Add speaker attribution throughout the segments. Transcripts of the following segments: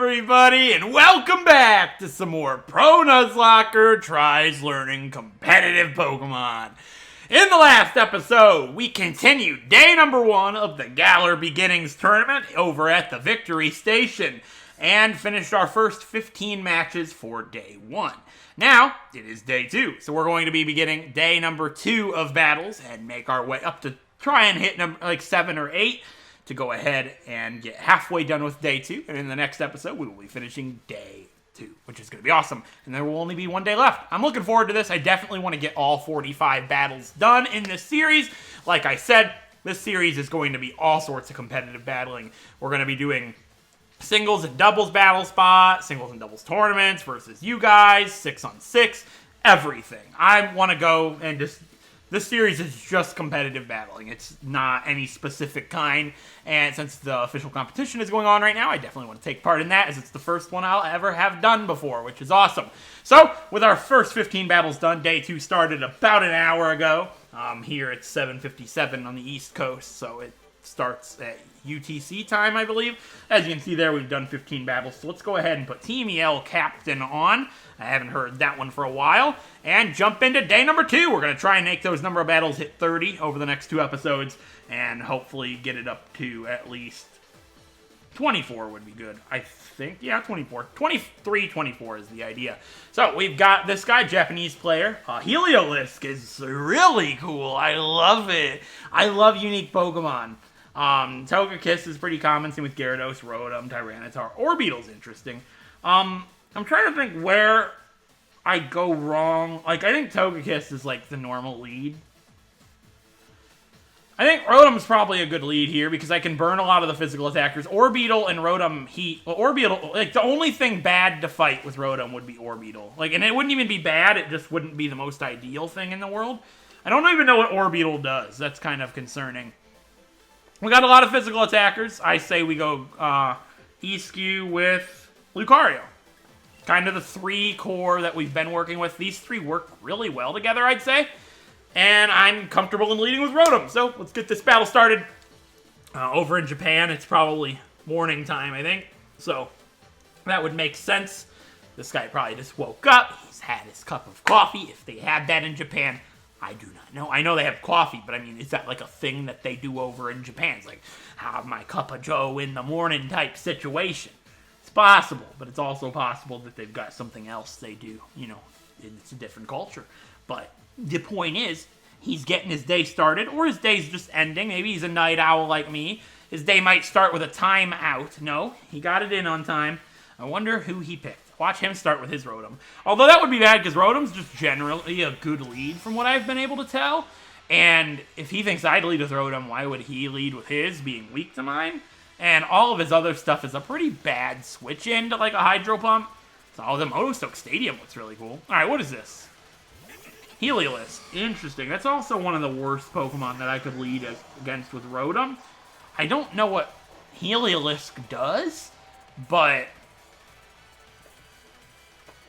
Speaker 1: everybody, and welcome back to some more Pro Nuzlocker Tries Learning Competitive Pokemon. In the last episode, we continued day number 1 of the Galar Beginnings Tournament over at the Victory Station, and finished our first 15 matches for day 1. Now, it is day 2, so we're going to be beginning day number 2 of battles, and make our way up to try and hit number, like 7 or 8, to go ahead and get halfway done with day 2, and in the next episode, we will be finishing day 2, which is going to be awesome, and there will only be 1 day left. I'm looking forward to this. I definitely want to get all 45 battles done in this series. Like I said, this series is going to be all sorts of competitive battling. We're going to be doing singles and doubles battle spot, singles and doubles tournaments versus you guys, 6-on-6, everything. I want to go and just... This series is just competitive battling. It's not any specific kind, and since the official competition is going on right now, I definitely want to take part in that, as it's the first one I'll ever have done before, which is awesome. So, with our first 15 battles done, day 2 started about an hour ago. Here it's 7:57 on the East Coast, so it starts at UTC time, I believe. As you can see there, we've done 15 battles, so let's go ahead and put Team EL Captain on. I haven't heard that one for a while. And jump into day number 2. We're going to try and make those number of battles hit 30 over the next 2 episodes, and hopefully get it up to at least 24 would be good, I think. Yeah, 24. 23, 24 is the idea. So, we've got this guy, Japanese player. Heliolisk is really cool. I love it. I love unique Pokemon. Togekiss is pretty common, same with Gyarados, Rotom, Tyranitar. Orbeetle's interesting. I'm trying to think where I go wrong. Like, I think Togekiss is, like, the normal lead. I think Rotom's probably a good lead here, because I can burn a lot of the physical attackers. Orbeetle and Rotom heat... Well, Orbeetle... Like, the only thing bad to fight with Rotom would be Orbeetle. Like, and it wouldn't even be bad, it just wouldn't be the most ideal thing in the world. I don't even know what Orbeetle does. That's kind of concerning. We got a lot of physical attackers. I say we go Eskew with Lucario. Kind of the 3 core that we've been working with. These 3 work really well together, I'd say. And I'm comfortable in leading with Rotom. So, let's get this battle started. Over in Japan, it's probably morning time, I think. So, that would make sense. This guy probably just woke up. He's had his cup of coffee. If they have that in Japan, I do not know. I know they have coffee, but I mean, is that like a thing that they do over in Japan? It's like, have my cup of joe in the morning type situation. It's possible, but it's also possible that they've got something else they do. You know, it's a different culture. But the point is, he's getting his day started, or his day's just ending. Maybe he's a night owl like me. His day might start with a timeout. No, he got it in on time. I wonder who he picked. Watch him start with his Rotom. Although that would be bad, because Rotom's just generally a good lead from what I've been able to tell. And if he thinks I'd lead with Rotom, why would he lead with his, being weak to mine? And all of his other stuff is a pretty bad switch into like a Hydro Pump. So the Motostoke Stadium looks really cool. Alright, what is this? Heliolisk. Interesting. That's also one of the worst Pokemon that I could lead against with Rotom. I don't know what Heliolisk does, but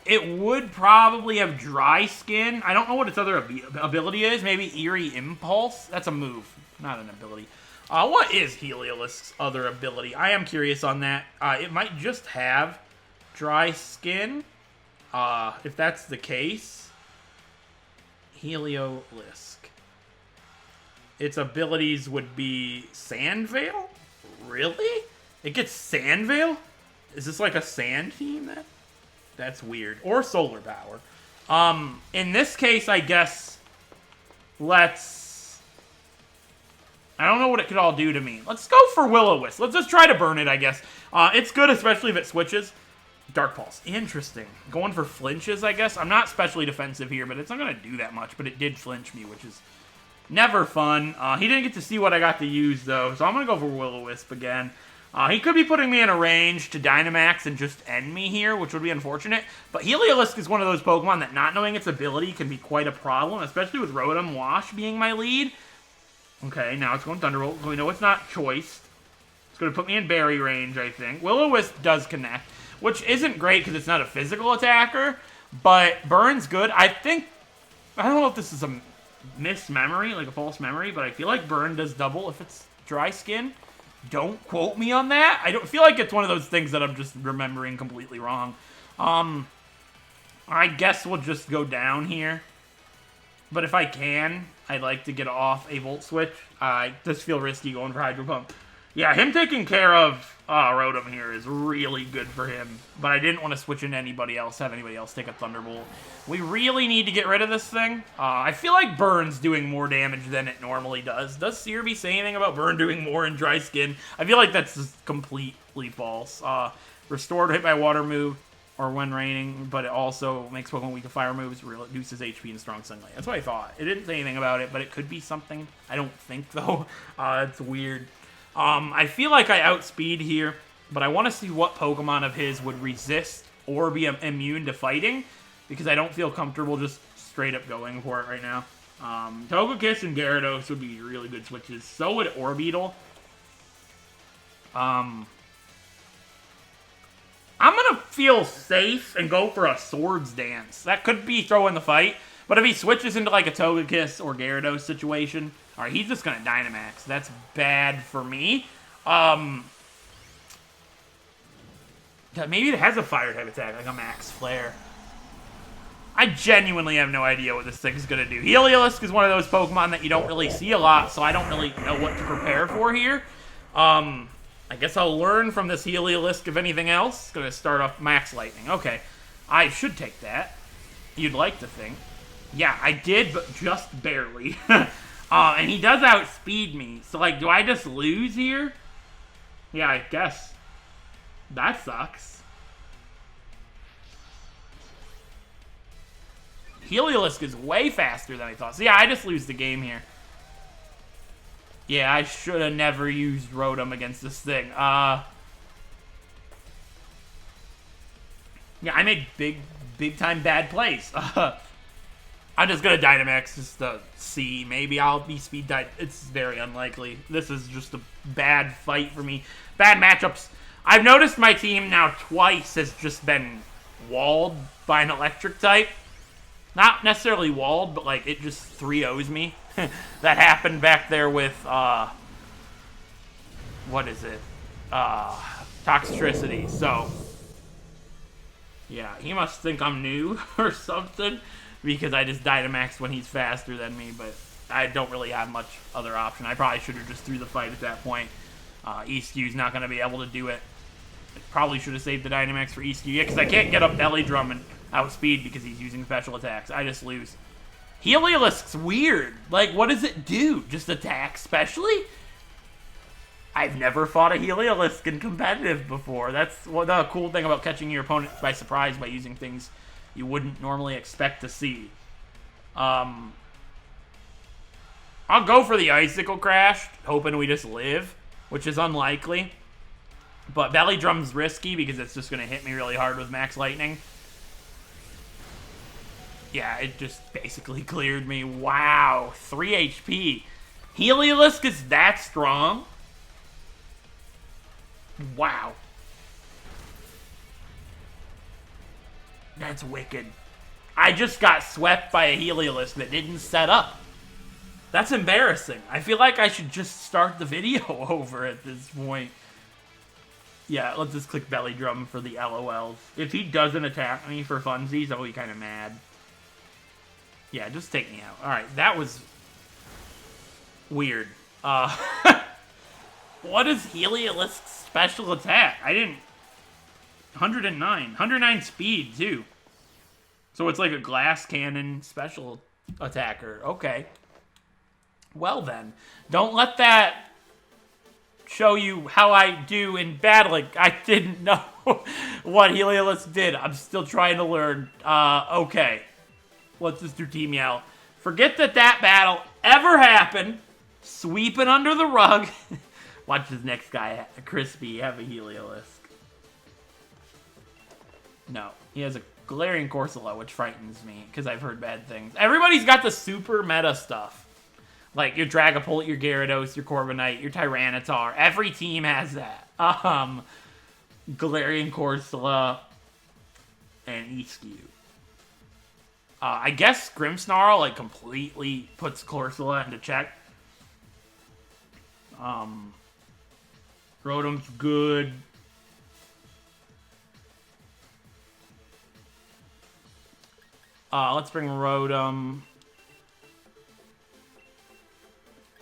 Speaker 1: it would probably have Dry Skin. I don't know what its other ability is. Maybe Eerie Impulse? That's a move, not an ability. What is Heliolisk's other ability? I am curious on that. It might just have Dry Skin. If that's the case. Heliolisk. Its abilities would be Sand Veil? Really? It gets Sand Veil? Is this like a sand team then? That's weird. Or Solar Power. In this case, I guess, I don't know what it could all do to me. Let's go for Will-O-Wisp. Let's just try to burn it, I guess. It's good, especially if it switches. Dark Pulse. Interesting. Going for flinches, I guess. I'm not especially defensive here, but it's not going to do that much. But it did flinch me, which is never fun. He didn't get to see what I got to use, though. So I'm going to go for Will-O-Wisp again. He could be putting me in a range to Dynamax and just end me here, which would be unfortunate. But Heliolisk is one of those Pokemon that not knowing its ability can be quite a problem, especially with Rotom Wash being my lead. Okay, now it's going Thunderbolt. We know it's not choice. It's going to put me in berry range, I think. Will-O-Wisp does connect, which isn't great because it's not a physical attacker, but Burn's good. I don't know if this is a mismemory, like a false memory, but I feel like Burn does double if it's Dry Skin. Don't quote me on that. I don't feel like it's one of those things that I'm just remembering completely wrong. I guess we'll just go down here. But if I can, I'd like to get off a Volt Switch. I just feel risky going for Hydro Pump. Yeah, him taking care of Rotom here is really good for him. But I didn't want to switch into anybody else, have anybody else take a Thunderbolt. We really need to get rid of this thing. I feel like Burn's doing more damage than it normally does. Does Searby say anything about Burn doing more in Dry Skin? I feel like that's just completely false. Restored hit by Water move, or when raining, but it also makes Pokemon weak to fire moves, reduces HP and strong sunlight. That's what I thought. It didn't say anything about it, but it could be something. I don't think, though. It's weird. I feel like I outspeed here, but I want to see what Pokemon of his would resist or be immune to fighting, because I don't feel comfortable just straight up going for it right now. Togekiss and Gyarados would be really good switches. So would Orbeetle. I'm going to feel safe and go for a Swords Dance. That could be throwing the fight, but if he switches into like a Togekiss or Gyarados situation, alright, he's just going to Dynamax. That's bad for me. Maybe it has a fire type attack, like a Max Flare. I genuinely have no idea what this thing is going to do. Heliolisk is one of those Pokemon that you don't really see a lot, so I don't really know what to prepare for here. I guess I'll learn from this Heliolisk, if anything else. It's going to start off Max Lightning. Okay, I should take that. You'd like to think. Yeah, I did, but just barely. And he does outspeed me. So, like, do I just lose here? Yeah, I guess. That sucks. Heliolisk is way faster than I thought. So, yeah, I just lose the game here. Yeah, I should have never used Rotom against this thing. Yeah, I made big time bad plays. I'm just gonna Dynamax just to see. Maybe I'll be speed died. It's very unlikely. This is just a bad fight for me. Bad matchups. I've noticed my team now twice has just been walled by an electric type. Not necessarily walled, but like it just 3-0s me. That happened back there with, what is it? Toxtricity. So, yeah, he must think I'm new or something because I just Dynamax when he's faster than me, but I don't really have much other option. I probably should have just threw the fight at that point. ESQ's not going to be able to do it. I probably should have saved the Dynamax for ESQ. Yeah, because I can't get up Belly Drum and outspeed because he's using special attacks. I just lose. Heliolisk's weird. Like, what does it do? Just attack specially? I've never fought a Heliolisk in competitive before. That's the cool thing about catching your opponent by surprise by using things you wouldn't normally expect to see. I'll go for the Icicle Crash, hoping we just live, which is unlikely. But Belly Drum's risky because it's just going to hit me really hard with Max Lightning. Yeah, it just basically cleared me. Wow, 3 HP. Heliolisk is that strong? Wow. That's wicked. I just got swept by a Heliolisk that didn't set up. That's embarrassing. I feel like I should just start the video over at this point. Yeah, let's just click Belly Drum for the LOLs. If he doesn't attack me for funsies, I'll be kind of mad. Yeah, just take me out. Alright, that was weird. What is Heliolisk's special attack? I didn't... 109. 109 speed, too. So it's like a glass cannon special attacker. Okay. Well then. Don't let that show you how I do in battling. I didn't know what Heliolisk did. I'm still trying to learn. Okay. Let's just do Team Yell. Forget that battle ever happened. Sweep it under the rug. Watch this next guy, Crispy, have a Heliolisk. No, he has a Galarian Corsola, which frightens me, because I've heard bad things. Everybody's got the super meta stuff. Like your Dragapult, your Gyarados, your Corviknight, your Tyranitar. Every team has that. Galarian Corsola and ESQ. I guess Grimmsnarl, like, completely puts Corsola into check. Rotom's good. Let's bring Rotom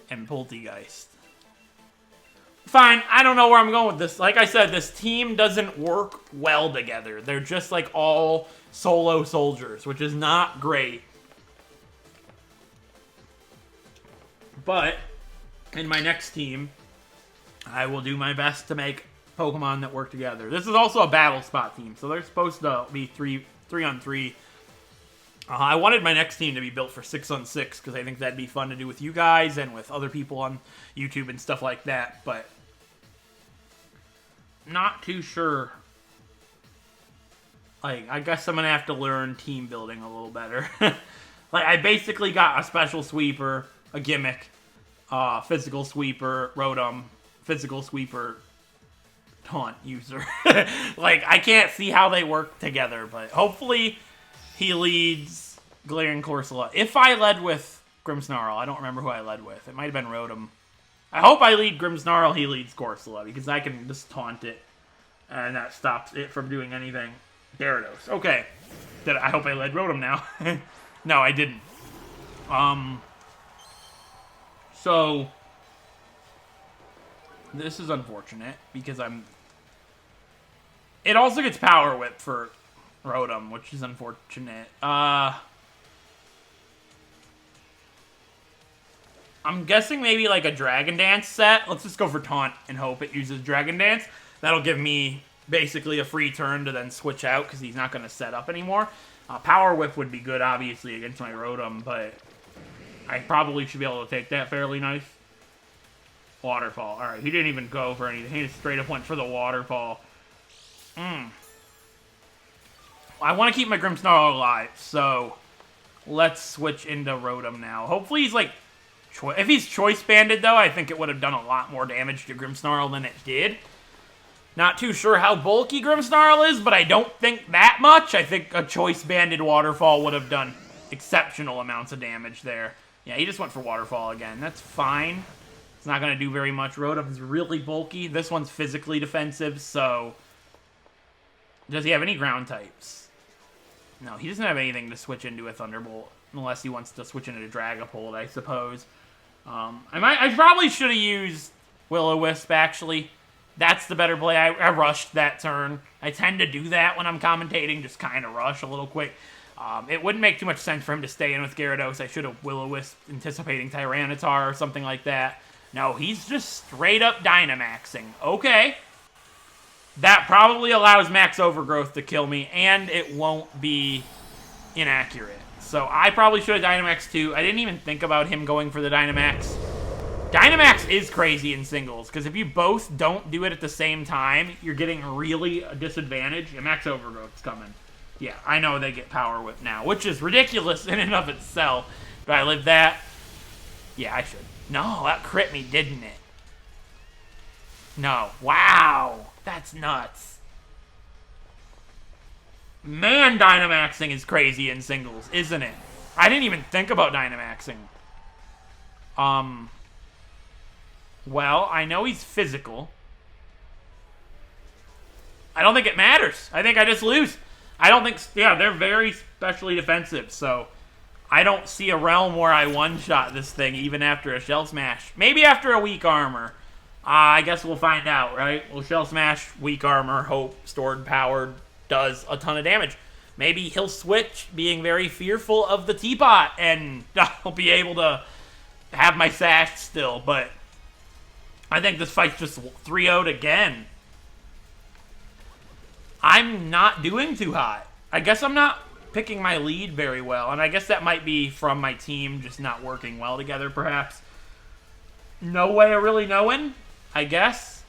Speaker 1: and Poltegeist. Fine, I don't know where I'm going with this. Like I said, this team doesn't work well together. They're just like all solo soldiers, which is not great. But in my next team, I will do my best to make Pokemon that work together. This is also a battle spot team, so they're supposed to be three on three. I wanted my next team to be built for 6-on-6 because I think that'd be fun to do with you guys and with other people on YouTube and stuff like that, but not too sure. Like, I guess I'm gonna have to learn team building a little better. Like, I basically got a special sweeper, a gimmick, physical sweeper, Rotom, physical sweeper, taunt user. Like, I can't see how they work together, but hopefully he leads Galarian Corsola. If I led with Grimmsnarl, I don't remember who I led with. It might have been Rotom. I hope I lead Grimmsnarl, he leads Corsola, because I can just taunt it, and that stops it from doing anything. Gyarados. Okay. I hope I led Rotom now. No, I didn't. So, this is unfortunate, because it also gets Power Whip for Rotom, which is unfortunate. I'm guessing maybe like a Dragon Dance set. Let's just go for Taunt and hope it uses Dragon Dance. That'll give me basically a free turn to then switch out because he's not going to set up anymore. Power Whip would be good, obviously, against my Rotom, but I probably should be able to take that fairly nice. Waterfall. Alright, he didn't even go for anything. He just straight up went for the Waterfall. I want to keep my Grimmsnarl alive, so let's switch into Rotom now. Hopefully he's like... If he's Choice Banded, though, I think it would have done a lot more damage to Grimmsnarl than it did. Not too sure how bulky Grimmsnarl is, but I don't think that much. I think a Choice Banded Waterfall would have done exceptional amounts of damage there. Yeah, he just went for Waterfall again. That's fine. It's not going to do very much. Rotom's really bulky. This one's physically defensive, so... Does he have any ground types? No, he doesn't have anything to switch into a Thunderbolt, unless he wants to switch into a Dragapult, I suppose. I probably should have used Will-O-Wisp, actually. That's the better play. I rushed that turn. I tend to do that when I'm commentating, just kind of rush a little quick. It wouldn't make too much sense for him to stay in with Gyarados. I should have Will-O-Wisp anticipating Tyranitar or something like that. No, he's just straight up Dynamaxing. Okay. That probably allows Max Overgrowth to kill me, and it won't be inaccurate. So I probably should have Dynamax too. I didn't even think about him going for the Dynamax. Dynamax is crazy in singles, because if you both don't do it at the same time, you're getting really a disadvantage. And Max Overgrowth's coming. Yeah, I know they get Power Whip now, which is ridiculous in and of itself. Do I live that? Yeah, I should. No, that crit me, didn't it? No. Wow. That's nuts. Man, Dynamaxing is crazy in singles, isn't it? I didn't even think about Dynamaxing. Well, I know he's physical. I don't think it matters. I think I just lose. I don't think... Yeah, they're very specially defensive, so... I don't see a realm where I one-shot this thing even after a Shell Smash. Maybe after a weak armor. I guess we'll find out, right? Well, Shell Smash, weak armor, hope, stored power does a ton of damage. Maybe he'll switch, being very fearful of the teapot, and I'll be able to have my sash still, but I think this fight's just 3-0'd again. I'm not doing too hot. I guess I'm not picking my lead very well, and I guess that might be from my team just not working well together, perhaps. No way of really knowing, I guess.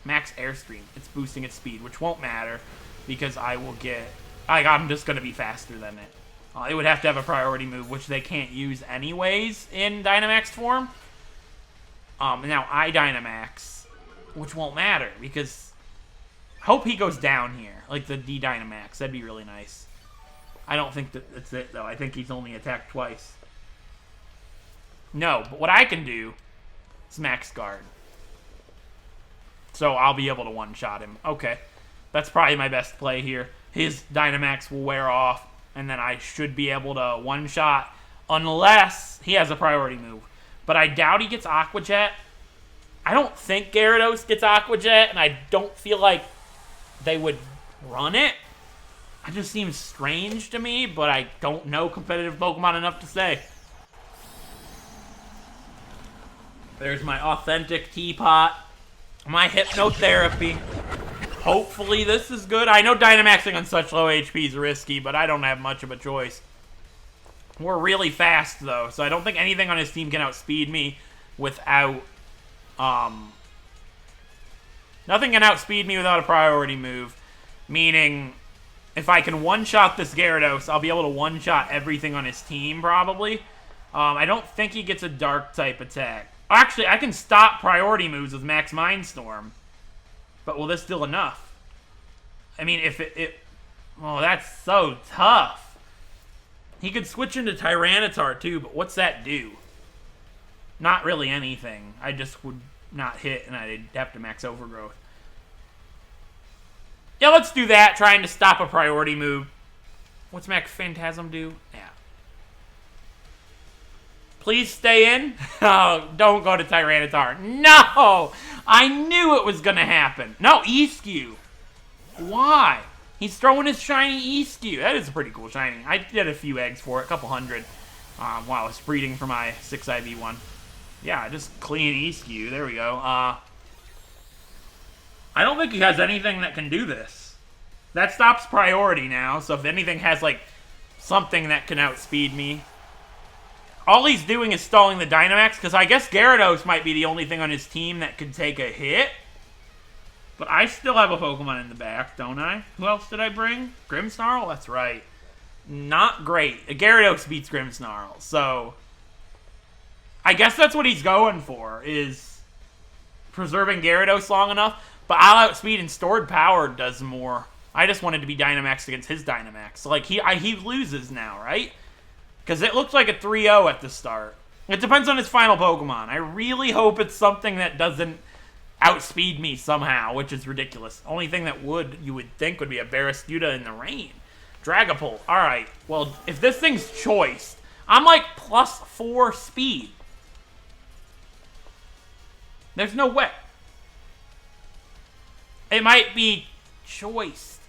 Speaker 1: Max Airstream. It's boosting its speed, which won't matter, because I will get... I'm just going to be faster than it. It would have to have a priority move, which they can't use anyways in Dynamax form. Now, I Dynamax, which won't matter, because... I hope he goes down here, like the D-Dynamax. That'd be really nice. I don't think that's it, though. I think he's only attacked twice. No, but what I can do is Max Guard. So I'll be able to one-shot him. Okay. That's probably my best play here. His Dynamax will wear off, and then I should be able to one-shot unless he has a priority move. But I doubt he gets Aqua Jet. I don't think Gyarados gets Aqua Jet, and I don't feel like they would run it. It just seems strange to me, but I don't know competitive Pokemon enough to say. There's my authentic teapot. My hypnotherapy. Hopefully this is good. I know Dynamaxing on such low HP is risky, but I don't have much of a choice. We're really fast, though, so I don't think anything on his team can outspeed me without... Nothing can outspeed me without a priority move. Meaning, if I can one-shot this Gyarados, I'll be able to one-shot everything on his team, probably. I don't think he gets a Dark-type attack. Actually, I can stop priority moves with Max Mindstorm. But will this do enough? I mean, if it... Oh, that's so tough. He could switch into Tyranitar, too, but what's that do? Not really anything. I just would not hit, and I'd have to max Overgrowth. Yeah, let's do that, trying to stop a priority move. What's Max Phantasm do? Yeah. Please stay in. Oh, don't go to Tyranitar. No! I knew it was going to happen. No, Easkew. Why? He's throwing his shiny Easkew. That is a pretty cool shiny. I did a few eggs for it, a couple hundred, while I was breeding for my 6IV one. Yeah, just clean Easkew. There we go. I don't think he has anything that can do this. That stops priority now, so if anything has, like, something that can outspeed me. All he's doing is stalling the Dynamax, because I guess Gyarados might be the only thing on his team that could take a hit. But I still have a Pokemon in the back, don't I? Who else did I bring? Grimmsnarl? That's right. Not great. Gyarados beats Grimmsnarl, so... I guess that's what he's going for, is preserving Gyarados long enough. But I'll outspeed and stored power does more. I just wanted to be Dynamax against his Dynamax. So, like, he loses now, right? Because it looks like a 3-0 at the start. It depends on his final Pokemon. I really hope it's something that doesn't outspeed me somehow, which is ridiculous. Only thing that you would think would be a Barraskewda in the rain. Dragapult. Alright, well, if this thing's choiced, I'm like +4 speed. There's no way. It might be choiced.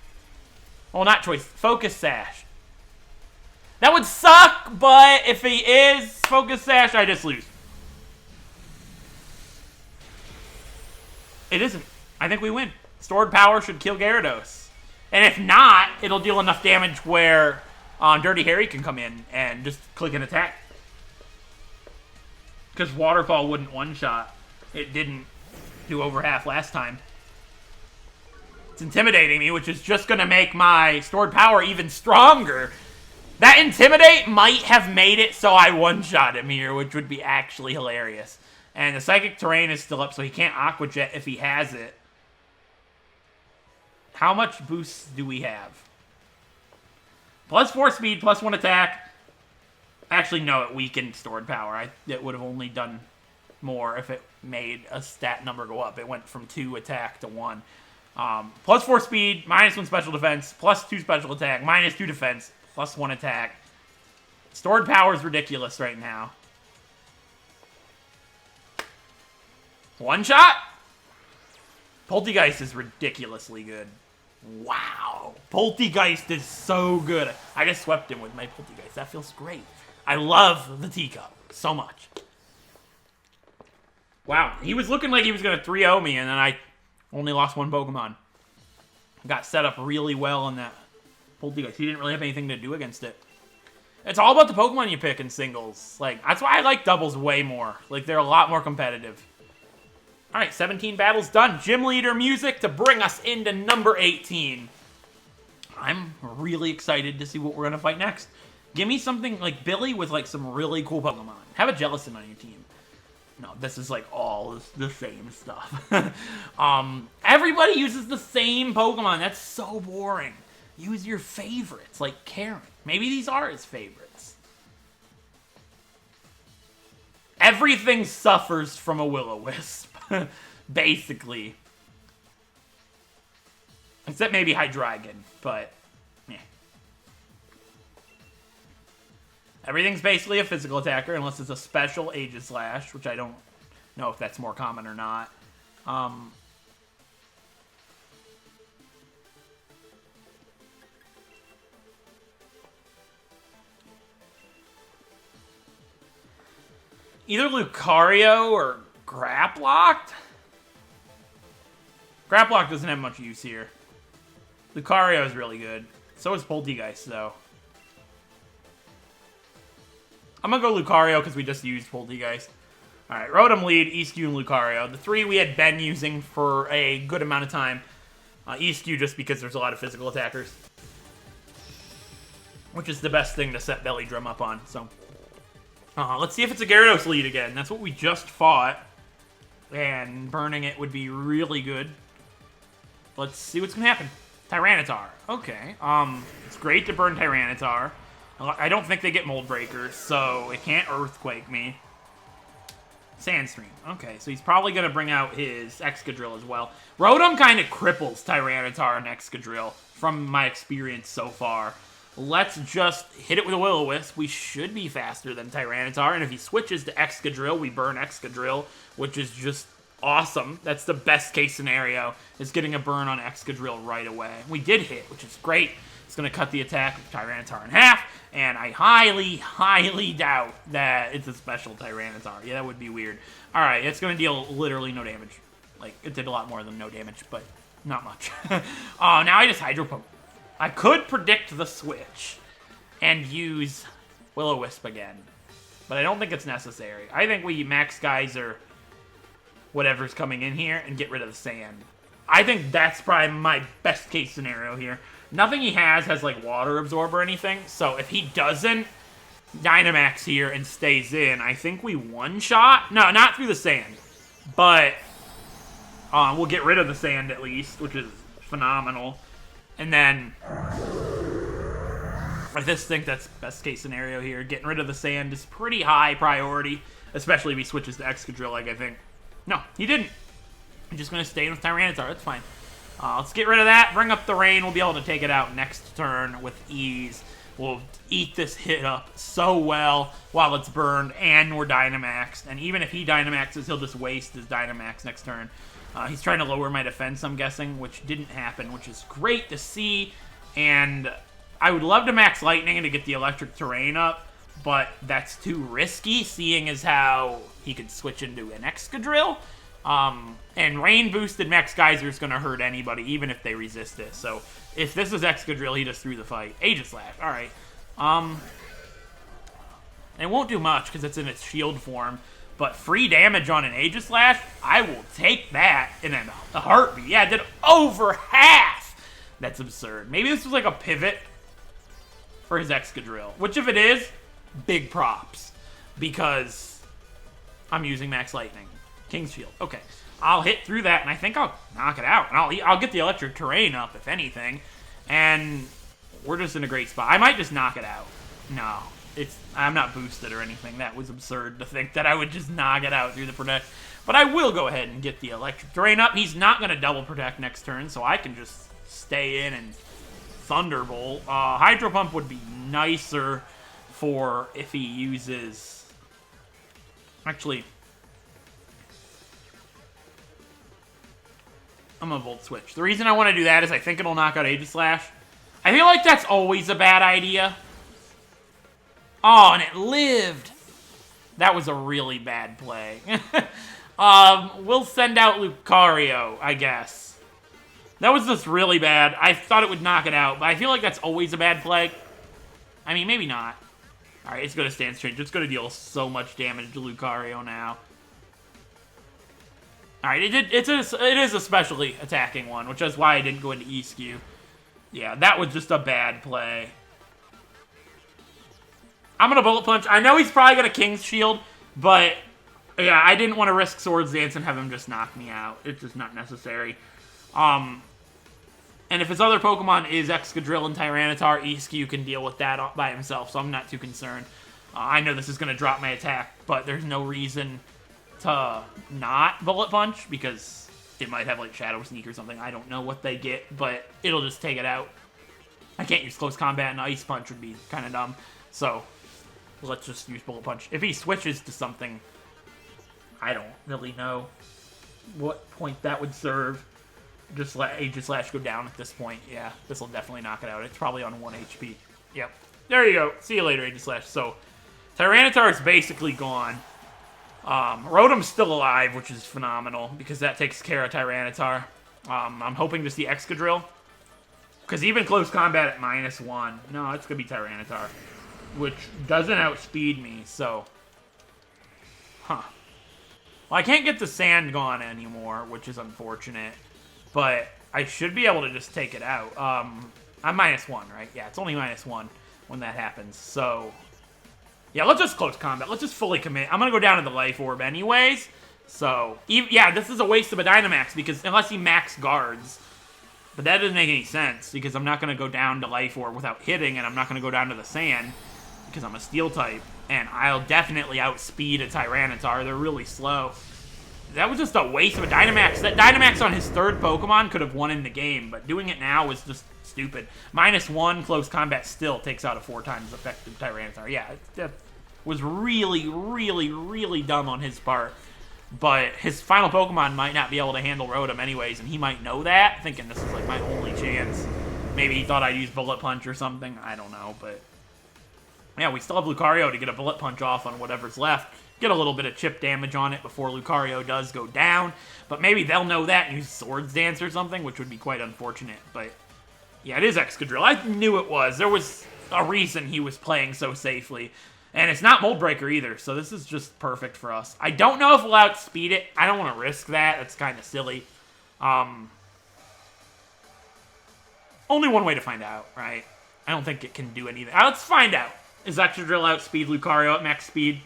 Speaker 1: Well, not choiced. Focus Sash. That would suck, but if he is Focus Sash, I just lose. It isn't. I think we win. Stored power should kill Gyarados. And if not, it'll deal enough damage where Dirty Harry can come in and just click an attack. Because Waterfall wouldn't one-shot. It didn't do over half last time. It's intimidating me, which is just going to make my stored power even stronger. That Intimidate might have made it so I one-shot him here, which would be actually hilarious. And the Psychic Terrain is still up, so he can't Aqua Jet if he has it. How much boosts do we have? +4 speed, +1 attack. Actually, no, it weakened stored power. It would have only done more if it made a stat number go up. It went from 2 attack to 1. +4 speed, -1 special defense, +2 special attack, -2 defense, +1 attack. Stored power is ridiculous right now. One shot? Poltegeist is ridiculously good. Wow. Poltegeist is so good. I just swept him with my Poltegeist. That feels great. I love the teacup so much. Wow. He was looking like he was going to 3-0 me, and then I only lost 1 Pokemon. Got set up really well on that Poltegeist. He didn't really have anything to do against it. It's all about the Pokemon you pick in singles. Like, that's why I like doubles way more. Like, they're a lot more competitive. Alright, 17 battles done. Gym leader music to bring us into number 18. I'm really excited to see what we're going to fight next. Give me something like Billy with like some really cool Pokemon. Have a Jellicent on your team. No, this is like all the same stuff. Everybody uses the same Pokemon. That's so boring. Use your favorites, like Karen. Maybe these are his favorites. Everything suffers from a Will-O-Wisp, basically. Except maybe Hydreigon, but yeah. Everything's basically a physical attacker unless it's a special Aegislash, which I don't know if that's more common or not. Either Lucario or Graplocked? Graplock doesn't have much use here. Lucario is really good. So is Poltegeist, though. I'm gonna go Lucario because we just used Poltegeist. Alright, Rotom lead, Eascue and Lucario. The three we had been using for a good amount of time. Eascue just because there's a lot of physical attackers. Which is the best thing to set Belly Drum up on, so... let's see if it's a Gyarados lead again. That's what we just fought. And burning it would be really good. Let's see what's going to happen. Tyranitar. Okay. It's great to burn Tyranitar. I don't think they get Mold Breakers, so it can't Earthquake me. Sandstream. Okay, so he's probably going to bring out his Excadrill as well. Rotom kind of cripples Tyranitar and Excadrill from my experience so far. Let's just hit it with a Will-O-Wisp. We should be faster than Tyranitar, and if he switches to Excadrill, we burn Excadrill, which is just awesome. That's the best case scenario, is getting a burn on Excadrill right away. We did hit, which is great. It's going to cut the attack of Tyranitar in half, and I highly, highly doubt that it's a special Tyranitar. Yeah, that would be weird. Alright, it's going to deal literally no damage. Like, it did a lot more than no damage, but not much. Now I just Hydro Pump. I could predict the switch and use Will-O-Wisp again, but I don't think it's necessary. I think we Max Geyser whatever's coming in here and get rid of the sand. I think that's probably my best case scenario here. Nothing he has like Water Absorb or anything, so if he doesn't Dynamax here and stays in, I think we one-shot. No, not through the sand, but we'll get rid of the sand at least, which is phenomenal. And then, I just think that's best case scenario here. Getting rid of the sand is pretty high priority, especially if he switches to Excadrill, like I think. No, he didn't. I'm just going to stay with Tyranitar. That's fine. Let's get rid of that. Bring up the rain. We'll be able to take it out next turn with ease. We'll eat this hit up so well while it's burned, and we're Dynamaxed. And even if he Dynamaxes, he'll just waste his Dynamax next turn. He's trying to lower my defense, I'm guessing, which didn't happen, which is great to see. And I would love to max Lightning to get the electric terrain up, but that's too risky, seeing as how he could switch into an Excadrill. And rain-boosted Max Geyser is going to hurt anybody, even if they resist it. So if this is Excadrill, he just threw the fight. Aegislash, alright. It won't do much because it's in its shield form. But free damage on an Aegislash, I will take that in a heartbeat. Yeah, it did over half. That's absurd. Maybe this was like a pivot for his Excadrill. Which, if it is, big props. Because I'm using Max Lightning. King's Shield. Okay. I'll hit through that, and I think I'll knock it out. And I'll get the electric terrain up, if anything. And we're just in a great spot. I might just knock it out. No. I'm not boosted or anything. That was absurd to think that I would just knock it out through the protect. But I will go ahead and get the electric terrain up. He's not going to double protect next turn, so I can just stay in and Thunderbolt. Hydro Pump would be nicer for if he uses... Actually, I'm going to Volt Switch. The reason I want to do that is I think it'll knock out Aegislash. I feel like that's always a bad idea. Oh, and it lived. That was a really bad play. We'll send out Lucario, I guess. That was just really bad. I thought it would knock it out, but I feel like that's always a bad play. I mean, maybe not. Alright, it's going to stand straight. It's going to deal so much damage to Lucario now. Alright, it is a specially attacking one, which is why I didn't go into Eascue. Yeah, that was just a bad play. I'm going to Bullet Punch. I know he's probably going to King's Shield, but yeah, I didn't want to risk Swords Dance and have him just knock me out. It's just not necessary. And if his other Pokemon is Excadrill and Tyranitar, Eascue can deal with that by himself, so I'm not too concerned. I know this is going to drop my attack, but there's no reason to not Bullet Punch, because It might have, like, Shadow Sneak or something. I don't know what they get, but it'll just take it out. I can't use Close Combat, and Ice Punch would be kind of dumb. So, let's just use Bullet Punch. If he switches to something, I don't really know what point that would serve. Just let Aegislash go down at this point. Yeah, this will definitely knock it out. It's probably on 1 HP. Yep. There you go. See you later, Aegislash. So, Tyranitar is basically gone. Rotom's still alive, which is phenomenal, because that takes care of Tyranitar. I'm hoping to see Excadrill. Because even Close Combat at -1. No, it's going to be Tyranitar. Which doesn't outspeed me, so... Huh. Well, I can't get the Sand gone anymore, which is unfortunate. But I should be able to just take it out. I'm -1, right? Yeah, it's only -1 when that happens. So, yeah, let's just Close Combat. Let's just fully commit. I'm going to go down to the Life Orb anyways. So, yeah, this is a waste of a Dynamax, because unless he max guards. But that doesn't make any sense, because I'm not going to go down to Life Orb without hitting, and I'm not going to go down to the Sand, because I'm a Steel type. And I'll definitely outspeed a Tyranitar. They're really slow. That was just a waste of a Dynamax. That Dynamax on his third Pokemon could have won in the game, but doing it now was just stupid. -1, Close Combat still takes out a 4 times effective Tyranitar. Yeah, that was really, really, really dumb on his part. But his final Pokemon might not be able to handle Rotom anyways, and he might know that, thinking this is like my only chance. Maybe he thought I'd use Bullet Punch or something. I don't know, but... Yeah, we still have Lucario to get a Bullet Punch off on whatever's left. Get a little bit of chip damage on it before Lucario does go down. But maybe they'll know that and use Swords Dance or something, which would be quite unfortunate. But, yeah, it is Excadrill. I knew it was. There was a reason he was playing so safely. And it's not Mold Breaker either, so this is just perfect for us. I don't know if we'll outspeed it. I don't want to risk that. That's kind of silly. Only one way to find out, right? I don't think it can do anything. Let's find out. Is Excadrill outspeed Lucario at max speed?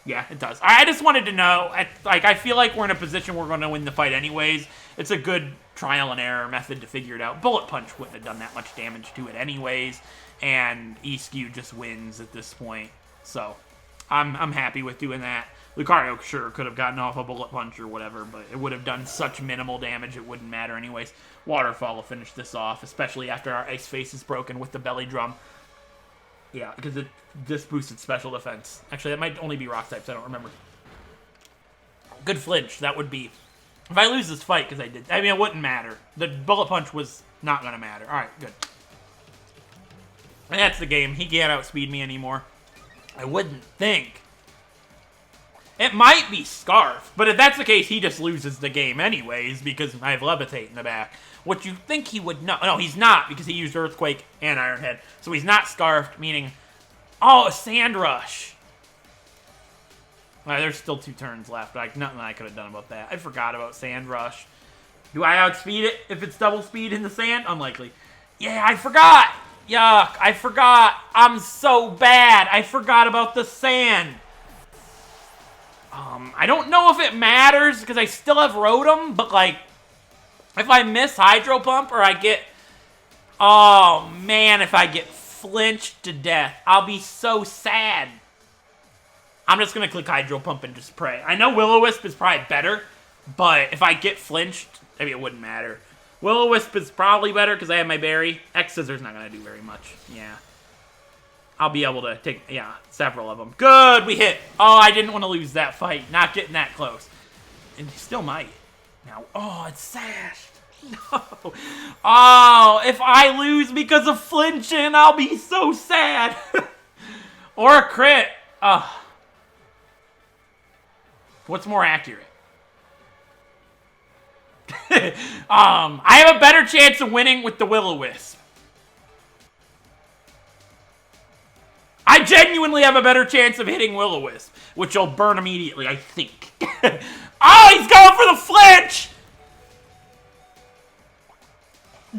Speaker 1: Yeah, it does. I just wanted to know. I feel like we're in a position we're going to win the fight anyways. It's a good trial and error method to figure it out. Bullet Punch wouldn't have done that much damage to it anyways. And Eskew just wins at this point. So, I'm happy with doing that. Lucario sure could have gotten off a Bullet Punch or whatever, but it would have done such minimal damage it wouldn't matter anyways. Waterfall will finish this off, especially after our Ice Face is broken with the Belly Drum. Yeah, because it just boosted special defense. Actually, that might only be rock types. I don't remember. Good flinch. That would be... If I lose this fight, because I did... I mean, it wouldn't matter. The Bullet Punch was not going to matter. All right, good. And that's the game. He can't outspeed me anymore. I wouldn't think. It might be Scarf, but if that's the case, he just loses the game anyways, because I have Levitate in the back. What you think he would know... No, he's not, because he used Earthquake and Iron Head. So he's not Scarfed, meaning... Oh, a Sand Rush! All right, there's still 2 turns left. Nothing I could have done about that. I forgot about Sand Rush. Do I outspeed it if it's double speed in the sand? Unlikely. Yeah, I forgot! Yuck, I forgot. I'm so bad. I forgot about the sand. I don't know if it matters, because I still have Rotom, but, like... If I miss Hydro Pump or I get... Oh, man, if I get flinched to death, I'll be so sad. I'm just going to click Hydro Pump and just pray. I know Will-O-Wisp is probably better, but if I get flinched, I mean, it wouldn't matter. Will-O-Wisp is probably better because I have my Berry. X-Scissor's not going to do very much. Yeah. I'll be able to take, several of them. Good, we hit. Oh, I didn't want to lose that fight. Not getting that close. And you still might. Now, oh, it's sashed. No. Oh, if I lose because of flinching, I'll be so sad. Or a crit. What's more accurate? I have a better chance of winning with the Will-O-Wisp. I genuinely have a better chance of hitting Will-O-Wisp, which will burn immediately, I think. Oh, he's going for the flinch!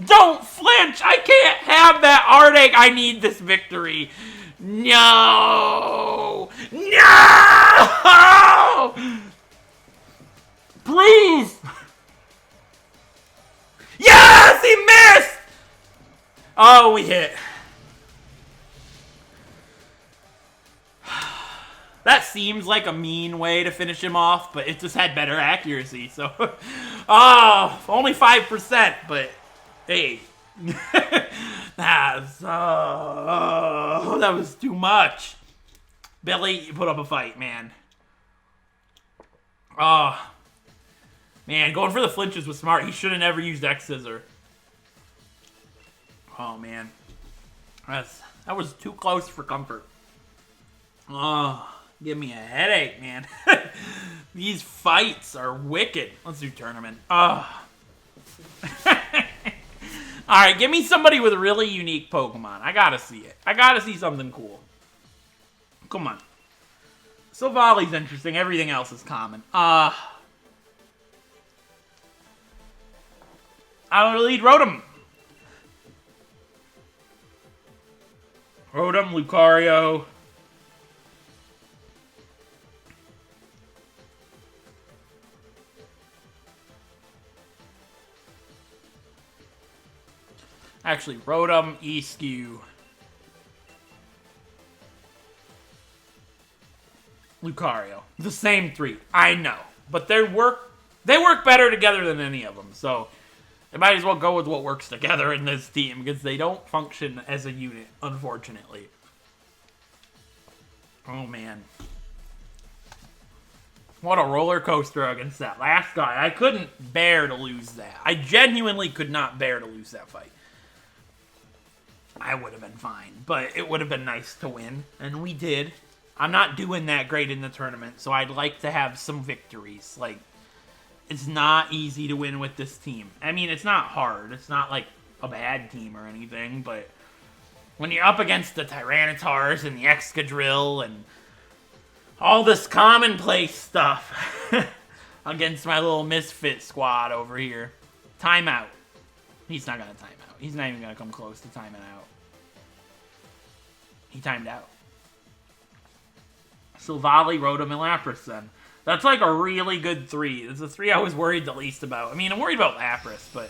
Speaker 1: Don't flinch! I can't have that heartache. I need this victory. No! No! Please! Yes! He missed! Oh, we hit. That seems like a mean way to finish him off, but it just had better accuracy, so... Oh, only 5%, but... Hey. That was too much. Billy, you put up a fight, man. Oh. Man, going for the flinches was smart. He should have never used X-Scissor. Oh, man. That was too close for comfort. Oh, give me a headache, man. These fights are wicked. Let's do tournament. Oh. Alright, give me somebody with a really unique Pokemon. I gotta see it. I gotta see something cool. Come on. Silvali's interesting. Everything else is common. I don't lead Rotom. Rotom, Lucario. Actually, Rotom, Easkew. Lucario. The same three. I know. But they work better together than any of them. So, they might as well go with what works together in this team. Because they don't function as a unit, unfortunately. Oh, man. What a roller coaster against that last guy. I couldn't bear to lose that. I genuinely could not bear to lose that fight. I would have been fine, but it would have been nice to win, and we did. I'm not doing that great in the tournament, so I'd like to have some victories. Like, it's not easy to win with this team. I mean, it's not hard. It's not like a bad team or anything, but when you're up against the Tyrannitars and the Excadrill and all this commonplace stuff against my little misfit squad over here. Timeout. He's not going to time out. He's not even going to come close to timing out. He timed out. Silvally, Rotom, and Lapras then. That's like a really good three. It's the three I was worried the least about. I mean, I'm worried about Lapras, but...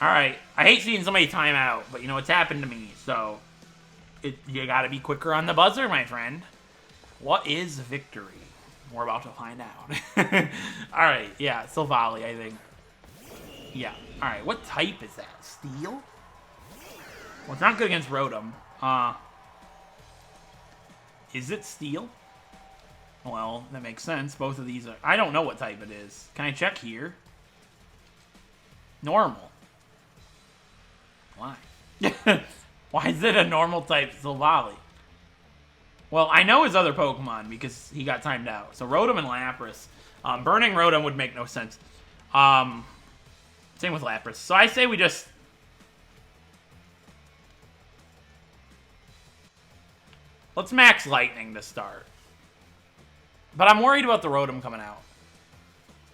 Speaker 1: Alright. I hate seeing somebody time out, but you know, it's happened to me, so... You gotta be quicker on the buzzer, my friend. What is victory? We're about to find out. Alright, yeah, Silvally, I think. Yeah. Alright, what type is that? Steel? Well, it's not good against Rotom. Is it Steel? Well, that makes sense. Both of these are... I don't know what type it is. Can I check here? Normal. Why? Why is it a normal type Silvally? Well, I know his other Pokemon because he got timed out. So Rotom and Lapras. Burning Rotom would make no sense. Same with Lapras. So I say we just... Let's max Lightning to start. But I'm worried about the Rotom coming out.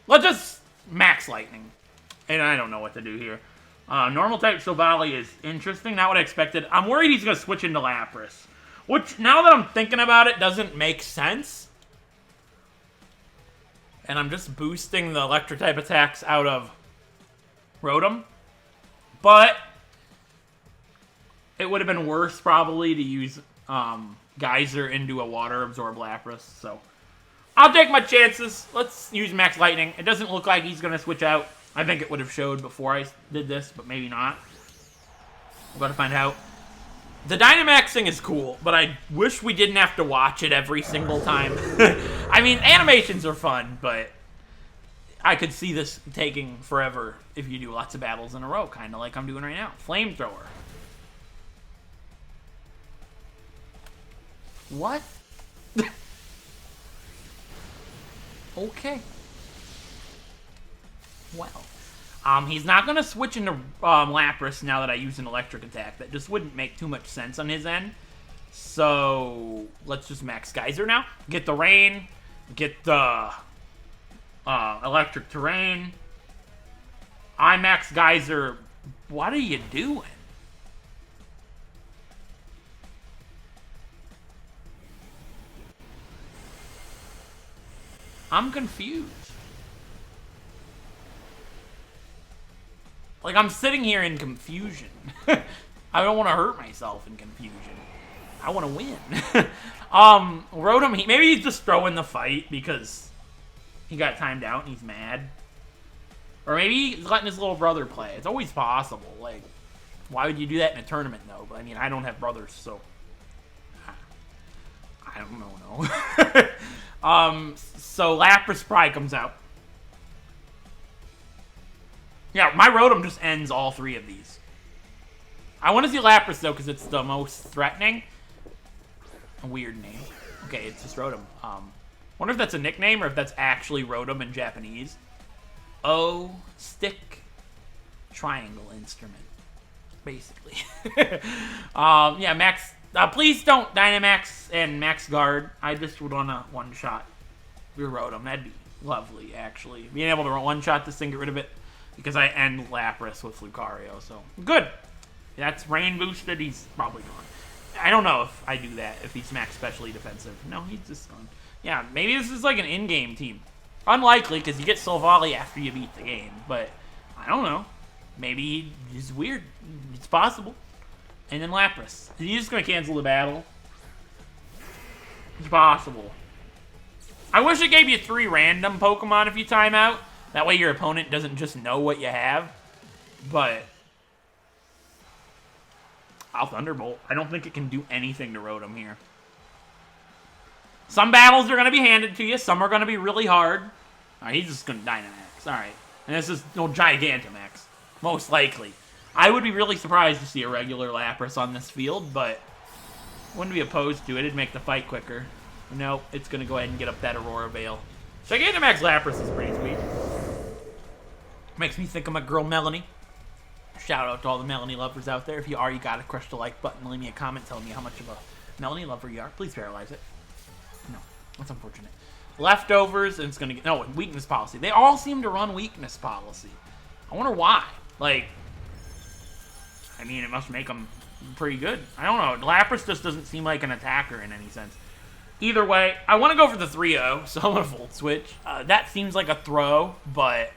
Speaker 1: Let's just max Lightning. And I don't know what to do here. Normal type Silvally is interesting. Not what I expected. I'm worried he's going to switch into Lapras. Which, now that I'm thinking about it, doesn't make sense. And I'm just boosting the electric type attacks out of Rotom. But it would have been worse probably to use Geyser into a water absorb Lapras. So I'll take my chances. Let's use Max Lightning. It doesn't look like he's going to switch out. I think it would have showed before I did this, but maybe not. We're going to find out. The Dynamax thing is cool, but I wish we didn't have to watch it every single time. I mean, animations are fun, but I could see this taking forever if you do lots of battles in a row, kind of like I'm doing right now. Flamethrower. What? Okay. Well. He's not going to switch into Lapras now that I use an electric attack. That just wouldn't make too much sense on his end. So, let's just max Geyser now. Get the Rain. Get the Electric Terrain. I max Geyser. What are you doing? I'm confused. Like, I'm sitting here in confusion. I don't want to hurt myself in confusion. I want to win. Rotom, maybe he's just throwing the fight because he got timed out and he's mad. Or maybe he's letting his little brother play. It's always possible. Like, why would you do that in a tournament, though? But, I mean, I don't have brothers, so I don't know. So Lapras probably comes out. Yeah, my Rotom just ends all three of these. I want to see Lapras, though, because it's the most threatening. A weird name. Okay, it's just Rotom. Wonder if that's a nickname or if that's actually Rotom in Japanese. O stick triangle instrument, basically. Yeah, Max. Please don't Dynamax and Max Guard. I just would want to one-shot your Rotom. That'd be lovely, actually. Being able to one-shot this thing, get rid of it, because I end Lapras with Lucario. So good. That's rain boosted. He's probably gone. I don't know if I do that if he's max specially defensive. No, he's just gone. Yeah, maybe this is like an in-game team. Unlikely, because you get Silvally after you beat the game. But, I don't know. Maybe he's weird. It's possible. And then Lapras. He's just going to cancel the battle. It's possible. I wish it gave you 3 random Pokemon if you time out. That way your opponent doesn't just know what you have. But I'll Thunderbolt. I don't think it can do anything to Rotom here. Some battles are going to be handed to you. Some are going to be really hard. All right, he's just going to Dynamax. All right. And this is no Gigantamax. Most likely. I would be really surprised to see a regular Lapras on this field, but wouldn't be opposed to it. It'd make the fight quicker. No, it's going to go ahead and get up that Aurora Veil. Gigantamax Lapras is pretty sweet. Makes me think of my girl Melanie. Shout out to all the Melanie lovers out there. If you are, you got to crush the like button. Leave me a comment telling me how much of a Melanie lover you are. Please paralyze it. No, that's unfortunate. Leftovers, and it's going to get... No, weakness policy. They all seem to run weakness policy. I wonder why. Like, I mean, it must make them pretty good. I don't know. Lapras just doesn't seem like an attacker in any sense. Either way, I want to go for the 3-0, so I'm going to Volt Switch. That seems like a throw, but...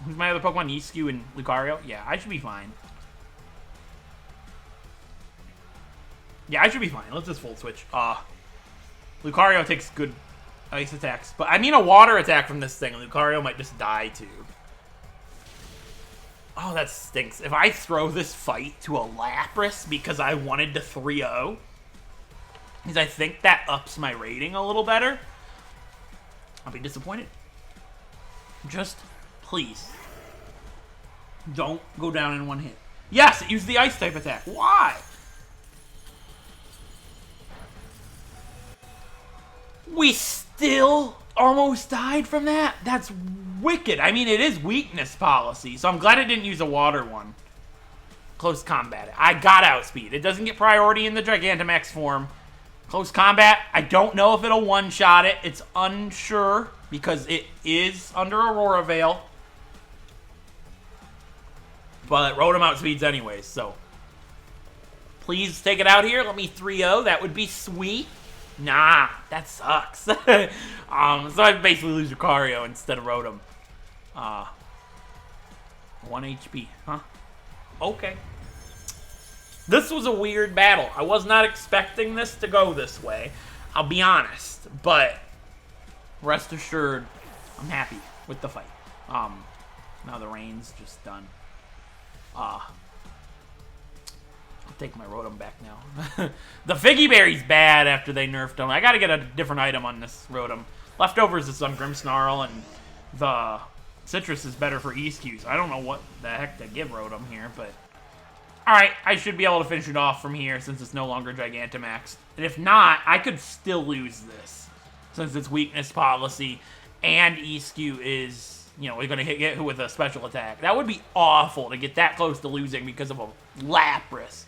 Speaker 1: Who's my other Pokemon? Eeskew and Lucario? Yeah, I should be fine. Yeah, I should be fine. Let's just Volt Switch. Lucario takes good ice attacks. But I mean a water attack from this thing. Lucario might just die too. Oh, that stinks. If I throw this fight to a Lapras because I wanted to 3-0, because I think that ups my rating a little better, I'll be disappointed. Just, please, don't go down in one hit. Yes, it used the ice type attack. Why? We still almost died from that? That's wicked. I mean, it is weakness policy, so I'm glad it didn't use a water one. Close combat. I got outspeed. It doesn't get priority in the Gigantamax form. Close combat, I don't know if it'll one-shot it. It's unsure because it is under Aurora Veil. But Rotom outspeeds anyways, so please take it out here. Let me 3-0. That would be sweet. Nah, that sucks. So I basically lose Lucario instead of Rotom. 1 HP, huh? Okay. This was a weird battle. I was not expecting this to go this way. I'll be honest, but rest assured, I'm happy with the fight. Now the rain's just done. I'll take my Rotom back now. The Figgy Berry's bad after they nerfed him. I gotta get a different item on this Rotom. Leftovers is some Grimmsnarl, and the Citrus is better for Eeskews. I don't know what the heck to give Rotom here, but... Alright, I should be able to finish it off from here since it's no longer Gigantamax. And if not, I could still lose this. Since it's weakness policy, and Eeskew is, you know, we're going to hit with a special attack. That would be awful to get that close to losing because of a Lapras.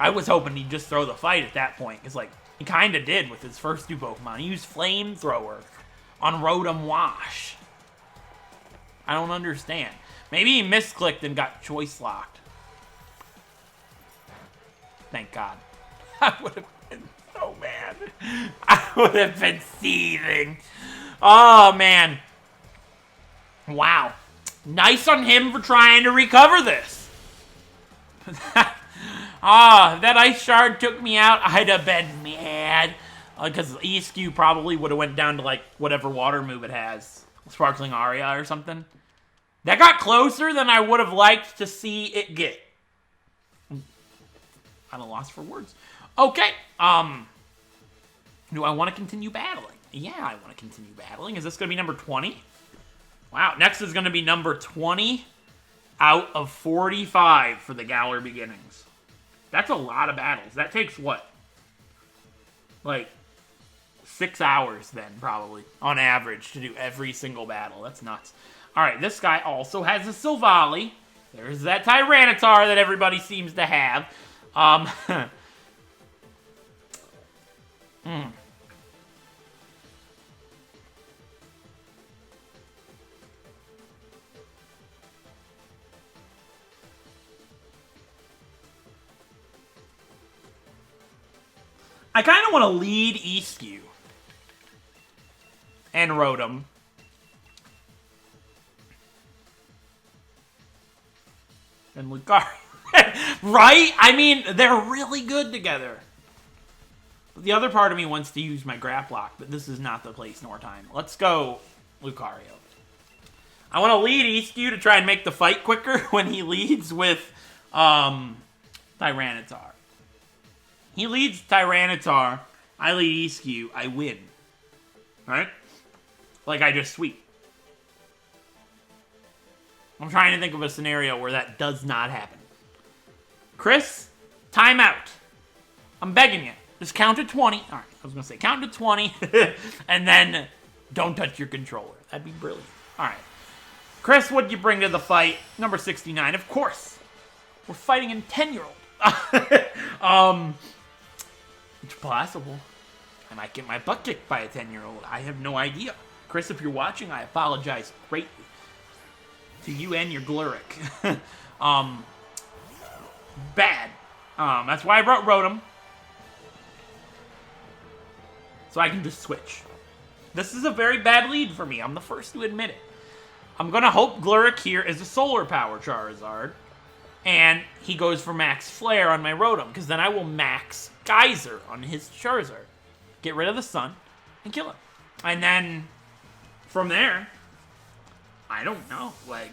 Speaker 1: I was hoping he'd just throw the fight at that point, because, like, he kind of did with his first 2 Pokemon. He used Flamethrower on Rotom Wash. I don't understand. Maybe he misclicked and got choice locked. Thank God. I would have been so mad. I would have been seething. Oh, man. Wow. Nice on him for trying to recover this. If that ice shard took me out, I'd have been mad. Because ESQ probably would have went down to, like, whatever water move it has. Sparkling Aria or something. That got closer than I would have liked to see it get. I'm at a loss for words. Okay, do I want to continue battling? Yeah, I want to continue battling. Is this going to be number 20? Wow, next is going to be number 20 out of 45 for the Galar beginnings. That's a lot of battles. That takes what? Like 6 hours then, probably, on average, to do every single battle. That's nuts. Alright, this guy also has a Silvally. There's that Tyranitar that everybody seems to have. I kind of want to lead ESQ and Rotom. And Lucario. Right? I mean, they're really good together. The other part of me wants to use my Graplock, but this is not the place nor time. Let's go Lucario. I want to lead ESQ to try and make the fight quicker when he leads with Tyranitar. He leads Tyranitar, I lead ESQ, I win. Right? Like I just sweep. I'm trying to think of a scenario where that does not happen. Chris, timeout. I'm begging you. Just count to 20. Alright, I was going to say count to 20. And then don't touch your controller. That'd be brilliant. Alright. Chris, what'd you bring to the fight? Number 69. Of course. We're fighting a 10-year-old. It's possible. I might get my butt kicked by a 10-year-old. I have no idea. Chris, if you're watching, I apologize greatly. To you and your Gluric. Bad. That's why I brought Rotom. So I can just switch. This is a very bad lead for me. I'm the first to admit it. I'm going to hope Gluric here is a Solar Power Charizard. And he goes for Max Flare on my Rotom. Because then I will Max Geyser on his Charizard. Get rid of the Sun and kill him. And then from there, I don't know. Like,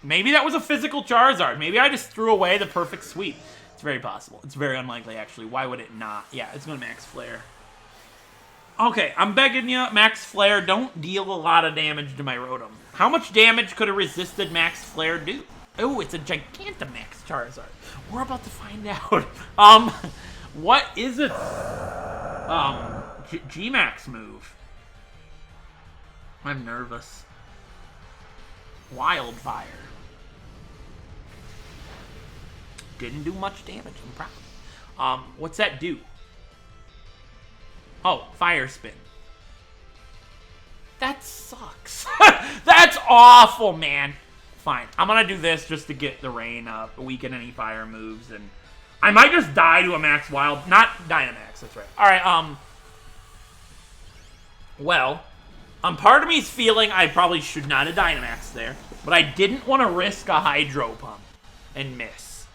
Speaker 1: maybe that was a physical Charizard. Maybe I just threw away the perfect sweep. It's very possible. It's very unlikely, actually. Why would it not? Yeah, it's going to Max Flare. Okay, I'm begging you, Max Flare, don't deal a lot of damage to my Rotom. How much damage could a resisted Max Flare do? Oh, it's a Gigantamax Charizard. We're about to find out. What is it? G-Max move. I'm nervous. Wildfire. Didn't do much damage, I'm proud. What's that do? Oh, Fire Spin. That sucks. That's awful, man. Fine. I'm gonna do this just to get the rain up, weaken any fire moves, and I might just die to a Max Wild. Not Dynamax, that's right. Alright, well, part of me's feeling I probably should not have Dynamax there, but I didn't want to risk a Hydro Pump and miss.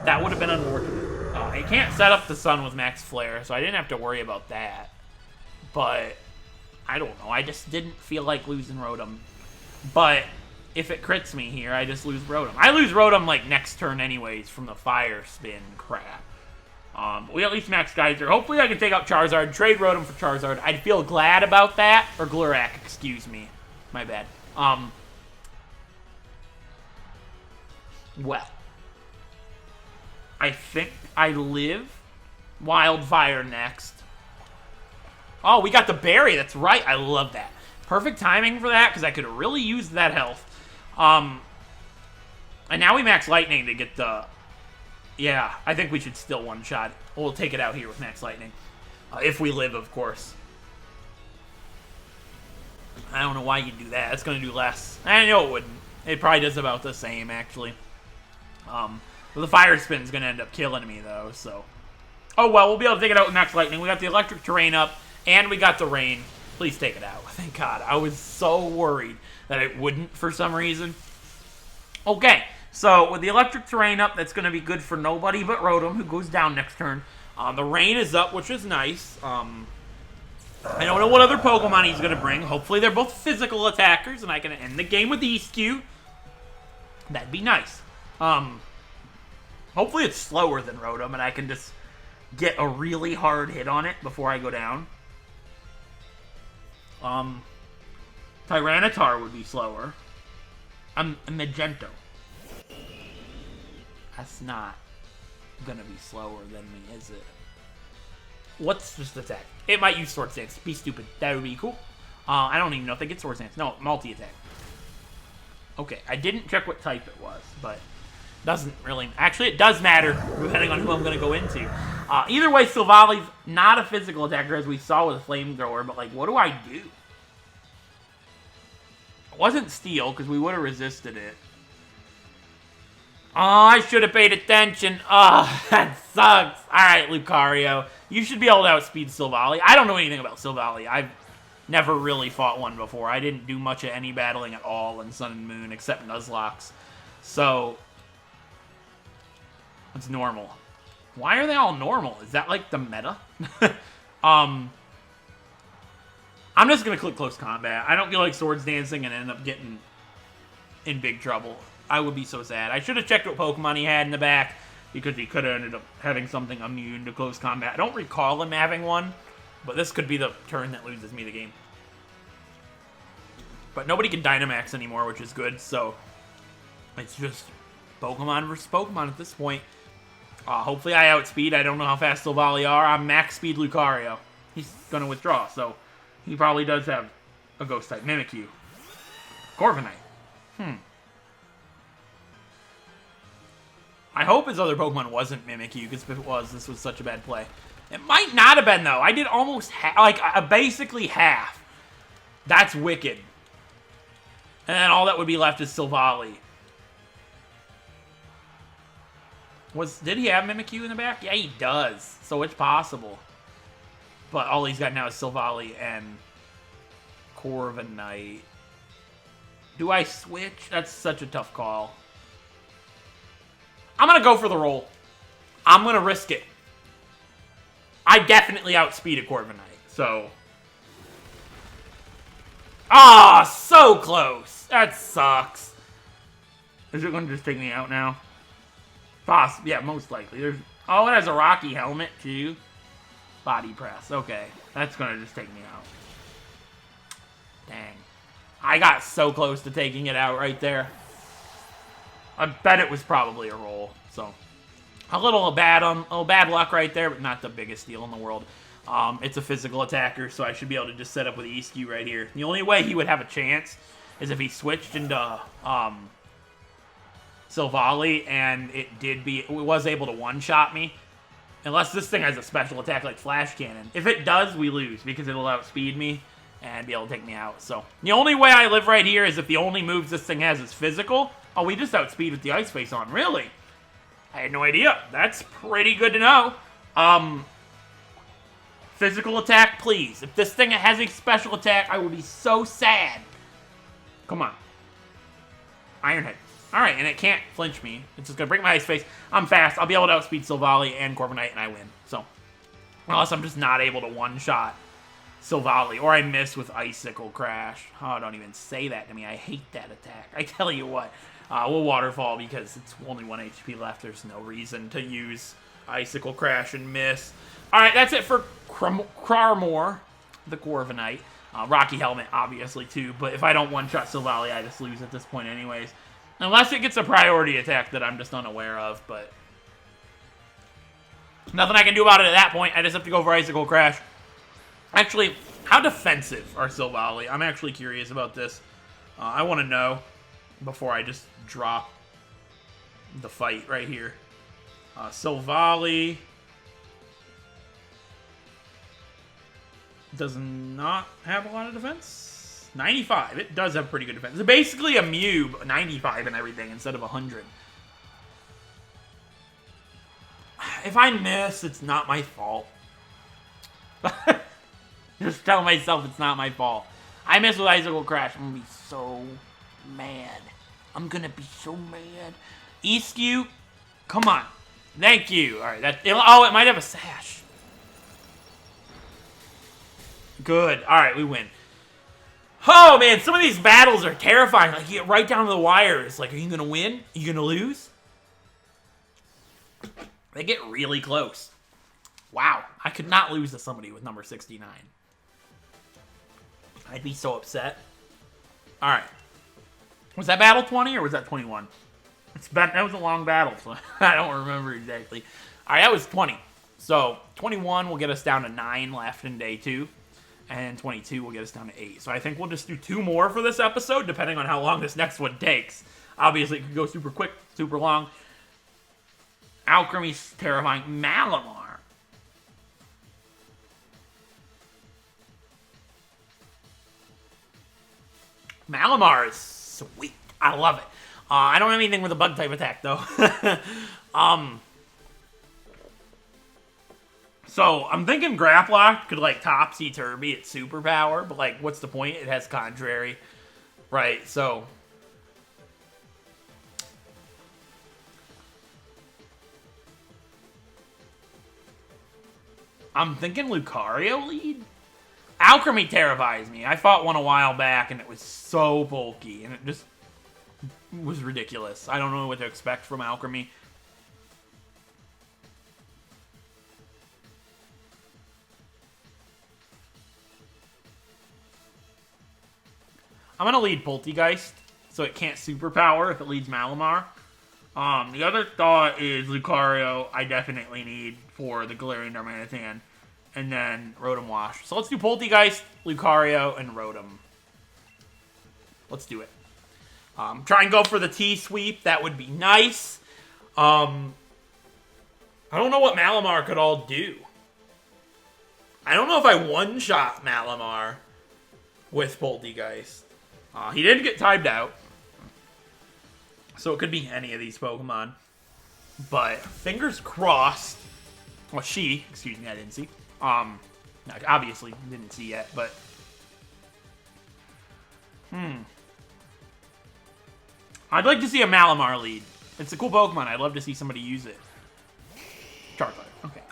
Speaker 1: That would have been unfortunate. I can't set up the Sun with Max Flare, so I didn't have to worry about that. But, I don't know. I just didn't feel like losing Rotom. But, if it crits me here, I just lose Rotom. I lose Rotom, like, next turn anyways from the Fire Spin crap. We at least Max Geyser. Hopefully I can take out Charizard, trade Rotom for Charizard. I'd feel glad about that. Or Glurak, excuse me. My bad. Well. I think I live Wildfire next. Oh, we got the berry. That's right. I love that. Perfect timing for that because I could really use that health. And now we Max Lightning to get the... Yeah, I think we should still one-shot. We'll take it out here with Max Lightning. If we live, of course. I don't know why you'd do that. It's going to do less. I know it wouldn't. It probably does about the same, actually. But the Fire Spin's going to end up killing me, though, so... Oh, well, we'll be able to take it out with Max Lightning. We got the Electric Terrain up, and we got the Rain. Please take it out. Thank God. I was so worried that it wouldn't for some reason. Okay, So, with the electric terrain up, that's going to be good for nobody but Rotom, who goes down next turn. The rain is up, which is nice. I don't know what other Pokemon he's going to bring. Hopefully they're both physical attackers, and I can end the game with EQ. That'd be nice. Hopefully it's slower than Rotom, and I can just get a really hard hit on it before I go down. Tyranitar would be slower. A Magento. That's not gonna be slower than me, is it? What's just attack? It might use Sword Stance. Be stupid. That would be cool. I don't even know if they get Sword Stance. No, multi-attack. Okay, I didn't check what type it was, but doesn't really... Actually, it does matter, depending on who I'm going to go into. Either way, Silvali's not a physical attacker, as we saw with a Flamethrower, but, like, what do I do? It wasn't Steel, because we would have resisted it. Oh, I should have paid attention. Oh, that sucks. Alright, Lucario. You should be able to outspeed Silvally. I don't know anything about Silvally. I've never really fought one before. I didn't do much of any battling at all in Sun and Moon, except Nuzlockes. So, it's normal. Why are they all normal? Is that like the meta? I'm just going to click Close Combat. I don't feel like Swords Dancing and end up getting in big trouble. I would be so sad. I should have checked what Pokemon he had in the back, because he could have ended up having something immune to Close Combat. I don't recall him having one, but this could be the turn that loses me the game. But nobody can Dynamax anymore, which is good, so it's just Pokemon versus Pokemon at this point. Hopefully I outspeed. I don't know how fast Silvally are. I'm max speed Lucario. He's going to withdraw, so he probably does have a Ghost-type Mimikyu. Corviknight. I hope his other Pokemon wasn't Mimikyu, because if it was, this was such a bad play. It might not have been, though. I did almost basically half. That's wicked. And then all that would be left is Silvally. Did he have Mimikyu in the back? Yeah, he does. So it's possible. But all he's got now is Silvally and Corviknight. Do I switch? That's such a tough call. I'm going to go for the roll. I'm going to risk it. I definitely outspeed a Corviknight, so... Ah, so close. That sucks. Is it going to just take me out now? Yeah, most likely. Oh, it has a Rocky helmet, too. Body press. Okay. That's going to just take me out. Dang. I got so close to taking it out right there. I bet it was probably a roll, so a little bad luck right there, but not the biggest deal in the world. It's a physical attacker, so I should be able to just set up with EQ right here. The only way he would have a chance is if he switched into Silvally, and it was able to one-shot me, unless this thing has a special attack like Flash Cannon. If it does, we lose, because it'll outspeed me and be able to take me out. So the only way I live right here is if the only moves this thing has is physical. Oh, we just outspeed with the Ice Face on. Really? I had no idea. That's pretty good to know. Physical attack, please. If this thing has a special attack, I will be so sad. Come on. Iron Head. Alright, and it can't flinch me. It's just going to break my Ice Face. I'm fast. I'll be able to outspeed Silvally and Corviknight, and I win. So, unless I'm just not able to one-shot Silvally, or I miss with Icicle Crash. Oh, don't even say that to me. I hate that attack. I tell you what. We'll Waterfall because it's only 1 HP left. There's no reason to use Icicle Crash and miss. Alright, that's it for Crarmor, the Corviknight. Rocky Helmet, obviously, too. But if I don't one-shot Silvally, I just lose at this point anyways. Unless it gets a priority attack that I'm just unaware of, but nothing I can do about it at that point. I just have to go for Icicle Crash. Actually, how defensive are Silvally? I'm actually curious about this. I want to know before I just drop the fight right here. Silvally does not have a lot of defense. 95. It does have pretty good defense. It's basically a Mew, 95 and everything instead of 100. If I miss, it's not my fault. Just tell myself it's not my fault. I miss with Icicle Crash. I'm going to be so mad. I'm gonna be so mad. Eskew, come on. Thank you. All right, oh, it might have a sash. Good. All right, we win. Oh, man, some of these battles are terrifying. Like, you get right down to the wire. It's like, are you going to win? Are you going to lose? They get really close. Wow. I could not lose to somebody with number 69. I'd be so upset. All right. Was that battle 20 or was that 21? That was a long battle, so I don't remember exactly. All right, that was 20. So 21 will get us down to 9 left in day 2. And 22 will get us down to 8. So I think we'll just do 2 more for this episode, depending on how long this next one takes. Obviously, it could go super quick, super long. Alchemy's terrifying. Malamar. Malamar is sweet. I love it. I don't have anything with a bug type attack, though. So, I'm thinking Grapplock could, like, topsy-turvy its superpower, but, like, what's the point? It has Contrary. Right, so... I'm thinking Lucario lead? Alchemy terrifies me. I fought one a while back, and it was so bulky, and it just was ridiculous. I don't know what to expect from Alchemy. I'm going to lead Poltegeist, so it can't superpower if it leads Malamar. The other thought is Lucario, I definitely need for the Galarian Darmanitan, and then Rotom Wash. So let's do Poltegeist, Lucario, and Rotom. Let's do it. Try and go for the T-sweep. That would be nice. I don't know what Malamar could all do. I don't know if I one-shot Malamar with Poltegeist. He didn't get timed out. So it could be any of these Pokemon. But fingers crossed. Well, excuse me, I didn't see. Obviously didn't see yet, but... I'd like to see a Malamar lead. It's a cool Pokemon. I'd love to see somebody use it. Charizard. Okay.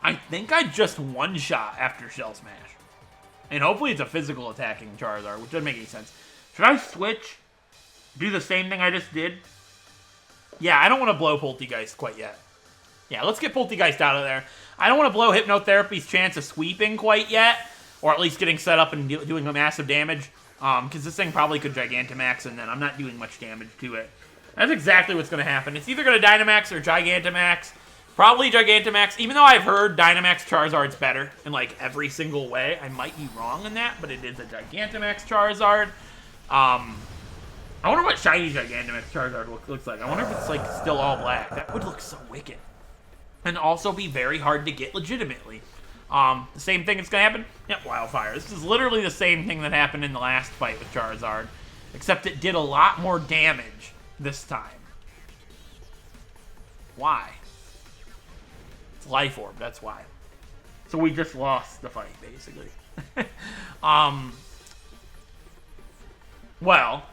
Speaker 1: I think I just one-shot after Shell Smash. And hopefully it's a physical attacking Charizard, which doesn't make any sense. Should I switch? Do the same thing I just did? Yeah, I don't want to blow Poltegeist quite yet. Yeah, let's get Poltegeist out of there. I don't want to blow Hypnotherapy's chance of sweeping quite yet. Or at least getting set up and doing a massive damage. Because this thing probably could Gigantamax, and then I'm not doing much damage to it. That's exactly what's going to happen. It's either going to Dynamax or Gigantamax. Probably Gigantamax, even though I've heard Dynamax Charizard's better in, like, every single way. I might be wrong in that, but it is a Gigantamax Charizard. I wonder what shiny Gigantamax Charizard looks like. I wonder if it's, like, still all black. That would look so wicked. And also be very hard to get legitimately. The same thing that's going to happen? Yep, Wildfire. This is literally the same thing that happened in the last fight with Charizard. Except it did a lot more damage this time. Why? Life Orb, that's why. So we just lost the fight, basically. Well.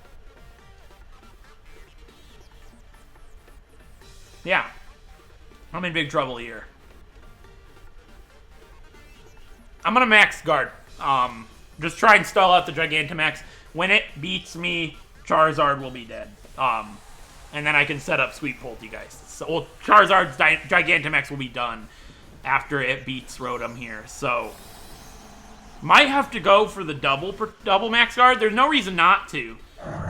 Speaker 1: Yeah. I'm in big trouble here. I'm gonna max guard. Just try and stall out the Gigantamax. When it beats me, Charizard will be dead. And then I can set up Sweet Poltegeist. So, well, Charizard's Gigantamax will be done after it beats Rotom here. So, might have to go for the double max guard. There's no reason not to,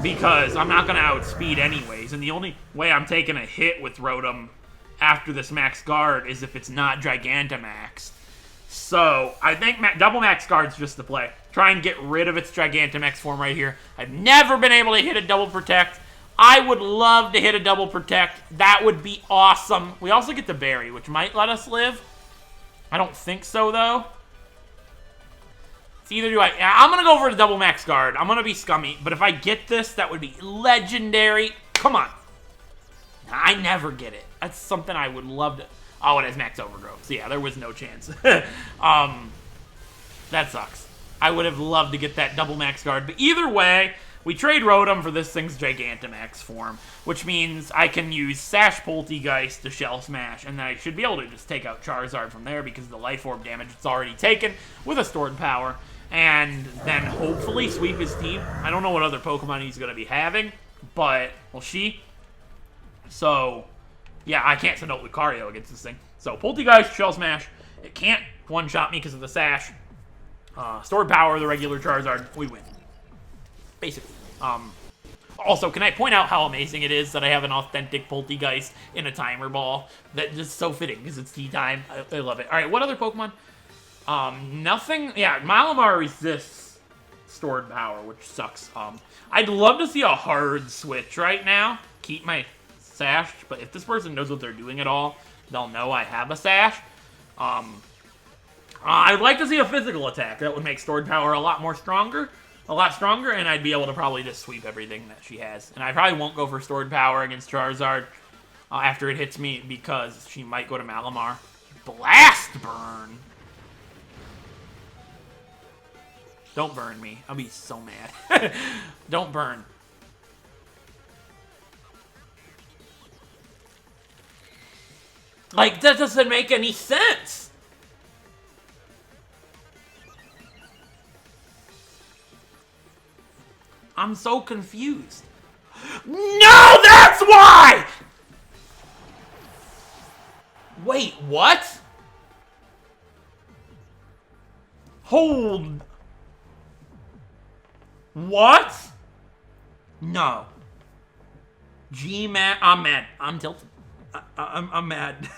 Speaker 1: because I'm not going to outspeed anyways. And the only way I'm taking a hit with Rotom after this max guard is if it's not Gigantamax. So, I think double max guard's just the play. Try and get rid of its Gigantamax form right here. I've never been able to hit a double protect. I would love to hit a double protect. That would be awesome. We also get the berry, which might let us live. I don't think so, though. It's either I'm going to go for the double max guard. I'm going to be scummy. But if I get this, that would be legendary. Come on. I never get it. That's something I would love to... Oh, it has max overgrowth. So, yeah, there was no chance. That sucks. I would have loved to get that double max guard. But either way, we trade Rotom for this thing's Gigantamax form, which means I can use Sash Poltegeist to Shell Smash, and then I should be able to just take out Charizard from there because of the Life Orb damage it's already taken with a stored power, and then hopefully sweep his team. I don't know what other Pokemon he's going to be having, but, well, So, yeah, I can't send out Lucario against this thing. So, Poltegeist, Shell Smash. It can't one-shot me because of the Sash. Stored power, the regular Charizard, we win. Basically. Also, can I point out how amazing it is that I have an authentic Poltegeist in a timer ball? That just so fitting because it's tea time. I love it. All right, what other Pokemon? Nothing. Yeah, Malamar resists stored power, which sucks. I'd love to see a hard switch right now. Keep my Sash, but if this person knows what they're doing at all, they'll know I have a Sash. I'd like to see a physical attack. That would make stored power a lot stronger, and I'd be able to probably just sweep everything that she has. And I probably won't go for stored power against Charizard after it hits me because she might go to Malamar. Blast Burn! Don't burn me. I'll be so mad. Don't burn. Like, that doesn't make any sense! I'm so confused. No, that's why! Wait, what? Hold. What? No. G-Man, I'm mad. I'm tilted. I'm mad.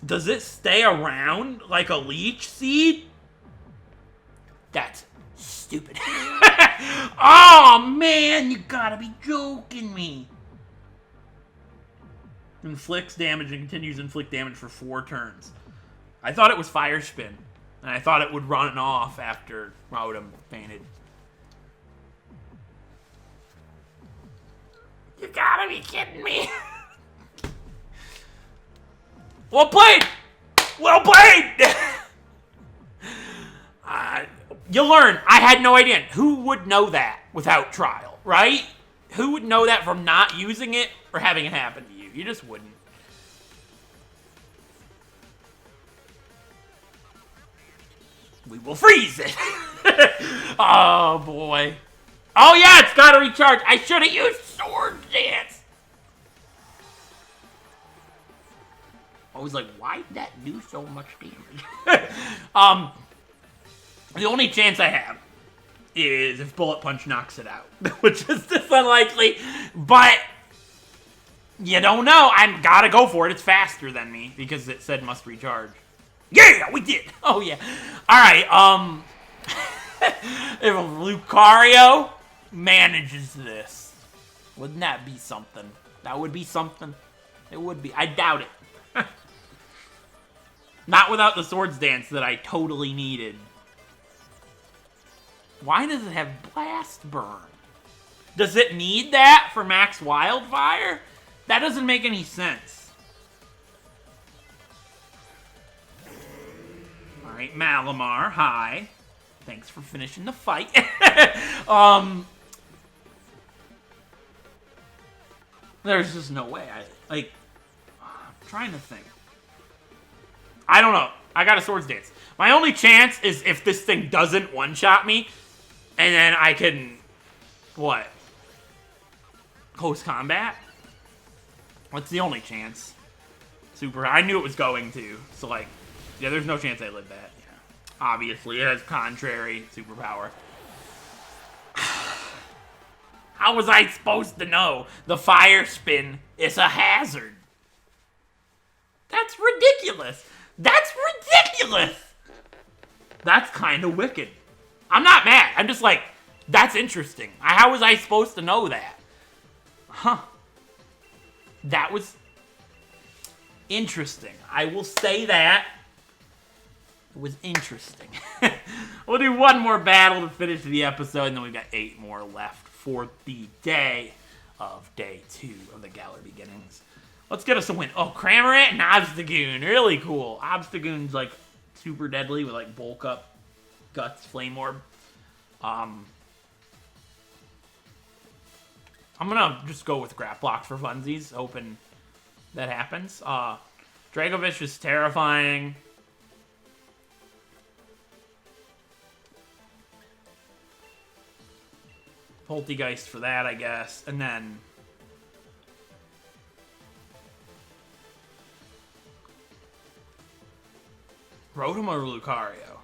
Speaker 1: Does it stay around like a leech seed? That's stupid. Oh, man, you gotta be joking me. Inflicts damage and continues to inflict damage for 4 turns. I thought it was Fire Spin, and I thought it would run off after Rotom fainted. You gotta be kidding me. Well played! Well played! You learn. I had no idea. Who would know that without trial, right? Who would know that from not using it or having it happen to you? You just wouldn't. We will freeze it. Oh, boy. Oh, yeah, it's got to recharge. I should have used Sword Dance. I was like, why did that do so much damage? The only chance I have is if Bullet Punch knocks it out, which is just unlikely, but you don't know. I gotta go for it. It's faster than me because it said must recharge. Yeah, we did. Oh, yeah. All right, if Lucario manages this, wouldn't that be something? That would be something. It would be. I doubt it. Not without the Swords Dance that I totally needed. Why does it have Blast Burn? Does it need that for Max Wildfire? That doesn't make any sense. Alright, Malamar, hi. Thanks for finishing the fight. There's just no way. I'm trying to think. I don't know. I got a Swords Dance. My only chance is if this thing doesn't one-shot me, and then I can, what? Close combat? What's the only chance? Super. I knew it was going to. So, like, yeah, there's no chance I live that. Yeah. Obviously, it has contrary superpower. How was I supposed to know the Fire Spin is a hazard? That's ridiculous. That's ridiculous. That's kind of wicked. I'm not mad. I'm just like, that's interesting. How was I supposed to know that? Huh. That was interesting. I will say that. It was interesting. We'll do one more battle to finish the episode, and then we've got 8 more left for the day of day 2 of the Galar Beginnings. Let's get us a win. Oh, Cramorant and Obstagoon. Really cool. Obstagoon's like super deadly with like bulk up. Guts, Flame Orb. I'm gonna just go with Graplock for funsies, hoping that happens. Dracovish is terrifying. Poltegeist for that, I guess. And then Rotom or Lucario?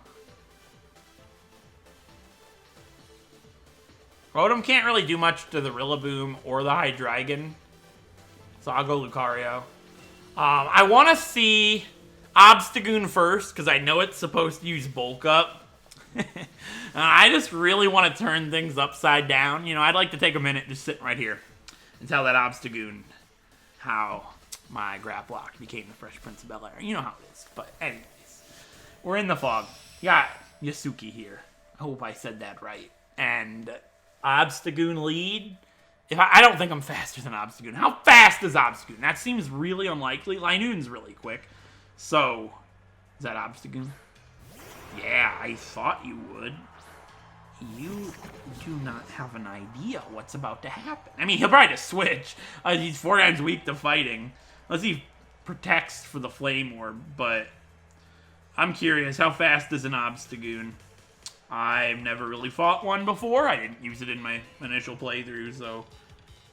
Speaker 1: Rotom can't really do much to the Rillaboom or the Hydreigon, so I'll go Lucario. I want to see Obstagoon first, because I know it's supposed to use Bulk Up. I just really want to turn things upside down. You know, I'd like to take a minute just sitting right here and tell that Obstagoon how my Graplock became the Fresh Prince of Bel-Air. You know how it is. But anyways, we're in the fog. Yeah, Yasuki here. I hope I said that right. And Obstagoon lead. I don't think I'm faster than Obstagoon. How fast is Obstagoon? That seems really unlikely. Linoon's really quick. So, is that Obstagoon? Yeah, I thought you would. You do not have an idea what's about to happen. I mean, he'll probably just switch. He's 4 times weak to fighting. Unless he protects for the Flame Orb. But I'm curious, how fast is an Obstagoon? I've never really fought one before. I didn't use it in my initial playthrough, so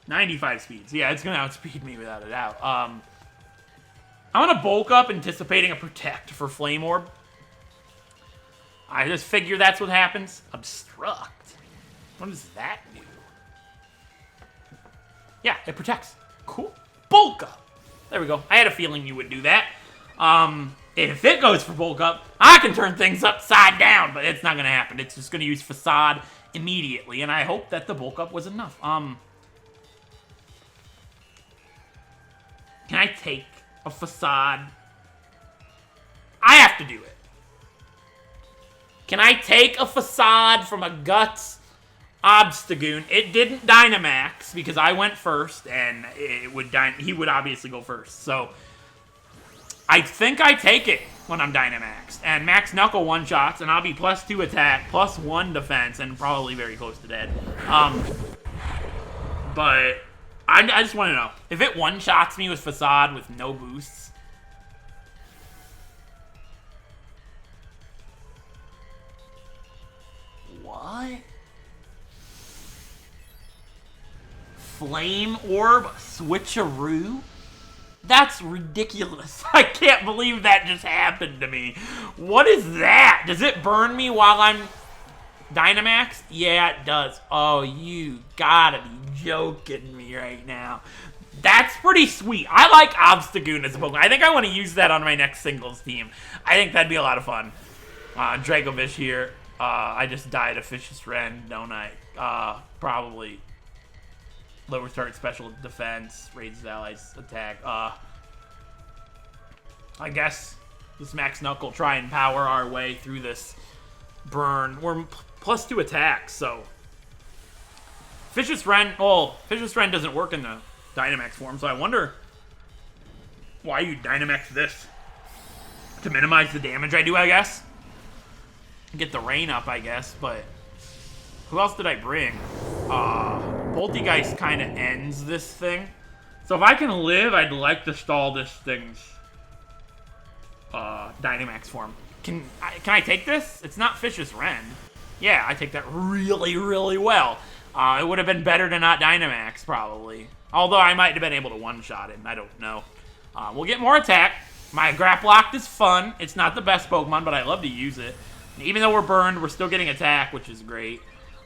Speaker 1: 95 speeds. Yeah, it's going to outspeed me without a doubt. I'm going to bulk up, anticipating a Protect for Flame Orb. I just figure that's what happens. Obstruct. What does that do? Yeah, it protects. Cool. Bulk up. There we go. I had a feeling you would do that. If it goes for bulk up, I can turn things upside down, but it's not going to happen. It's just going to use Facade immediately, and I hope that the bulk up was enough. Can I take a Facade? I have to do it. Can I take a Facade from a Guts Obstagoon? It didn't Dynamax because I went first, and he would obviously go first. So I think I take it when I'm Dynamaxed. And Max Knuckle one-shots, and I'll be +2 attack, +1 defense, and probably very close to dead. But I just want to know. If it one-shots me with Facade with no boosts, what? Flame Orb switcheroo? That's ridiculous. I can't believe that just happened to me. What is that? Does it burn me while I'm Dynamax? Yeah, it does. Oh, you gotta be joking me right now. That's pretty sweet. I like Obstagoon as a Pokemon. I think I want to use that on my next singles team. I think that'd be a lot of fun. Dracovish here. I just died of Vicious Ren, don't I? Probably lower start special defense, raises allies attack. I guess this Max Knuckle try and power our way through this burn. We're +2 attacks, so Vicious Ren. Oh, Vicious Ren doesn't work in the Dynamax form, so I wonder why you Dynamax this to minimize the damage I do. I guess. Get the rain up, I guess, but who else did I bring? Poltegeist kind of ends this thing. So if I can live, I'd like to stall this thing's Dynamax form. Can I take this? It's not Vicious Ren. Yeah, I take that really, really well. It would have been better to not Dynamax, probably. Although I might have been able to one-shot it, I don't know. We'll get more attack. My Graplock is fun. It's not the best Pokemon, but I love to use it. Even though we're burned, we're still getting attack, which is great.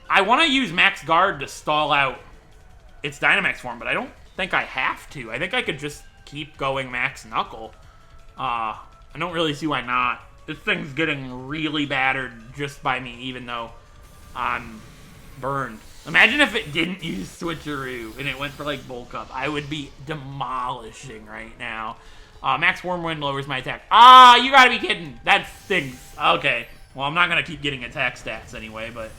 Speaker 1: I want to use Max Guard to stall out its Dynamax form, but I don't think I have to. I think I could just keep going Max Knuckle. I don't really see why not. This thing's getting really battered just by me, even though I'm burned. Imagine if it didn't use Switcheroo and it went for, like, Bulk Up. I would be demolishing right now. Max Wormwind lowers my attack. You gotta be kidding. That stinks. Okay. Well, I'm not going to keep getting attack stats anyway, but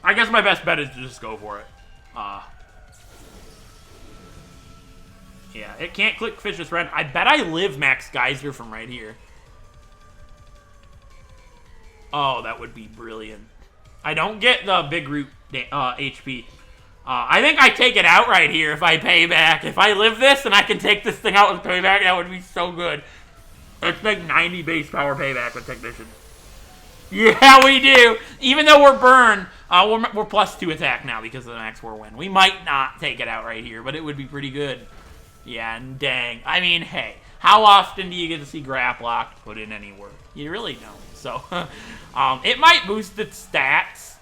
Speaker 1: I guess my best bet is to just go for it. Yeah, it can't click Vicious Rend. I bet I live Max Geyser from right here. Oh, that would be brilliant. I don't get the big root HP. I think I take it out right here if I pay back. If I live this and I can take this thing out with payback, that would be so good. It's like 90 base power payback with Technician. Yeah, we do. Even though we're burned, we're +2 attack now because of the Max War win. We might not take it out right here, but it would be pretty good. Yeah, and dang. I mean, hey, how often do you get to see Graplock put in any work? You really don't. So, it might boost its stats.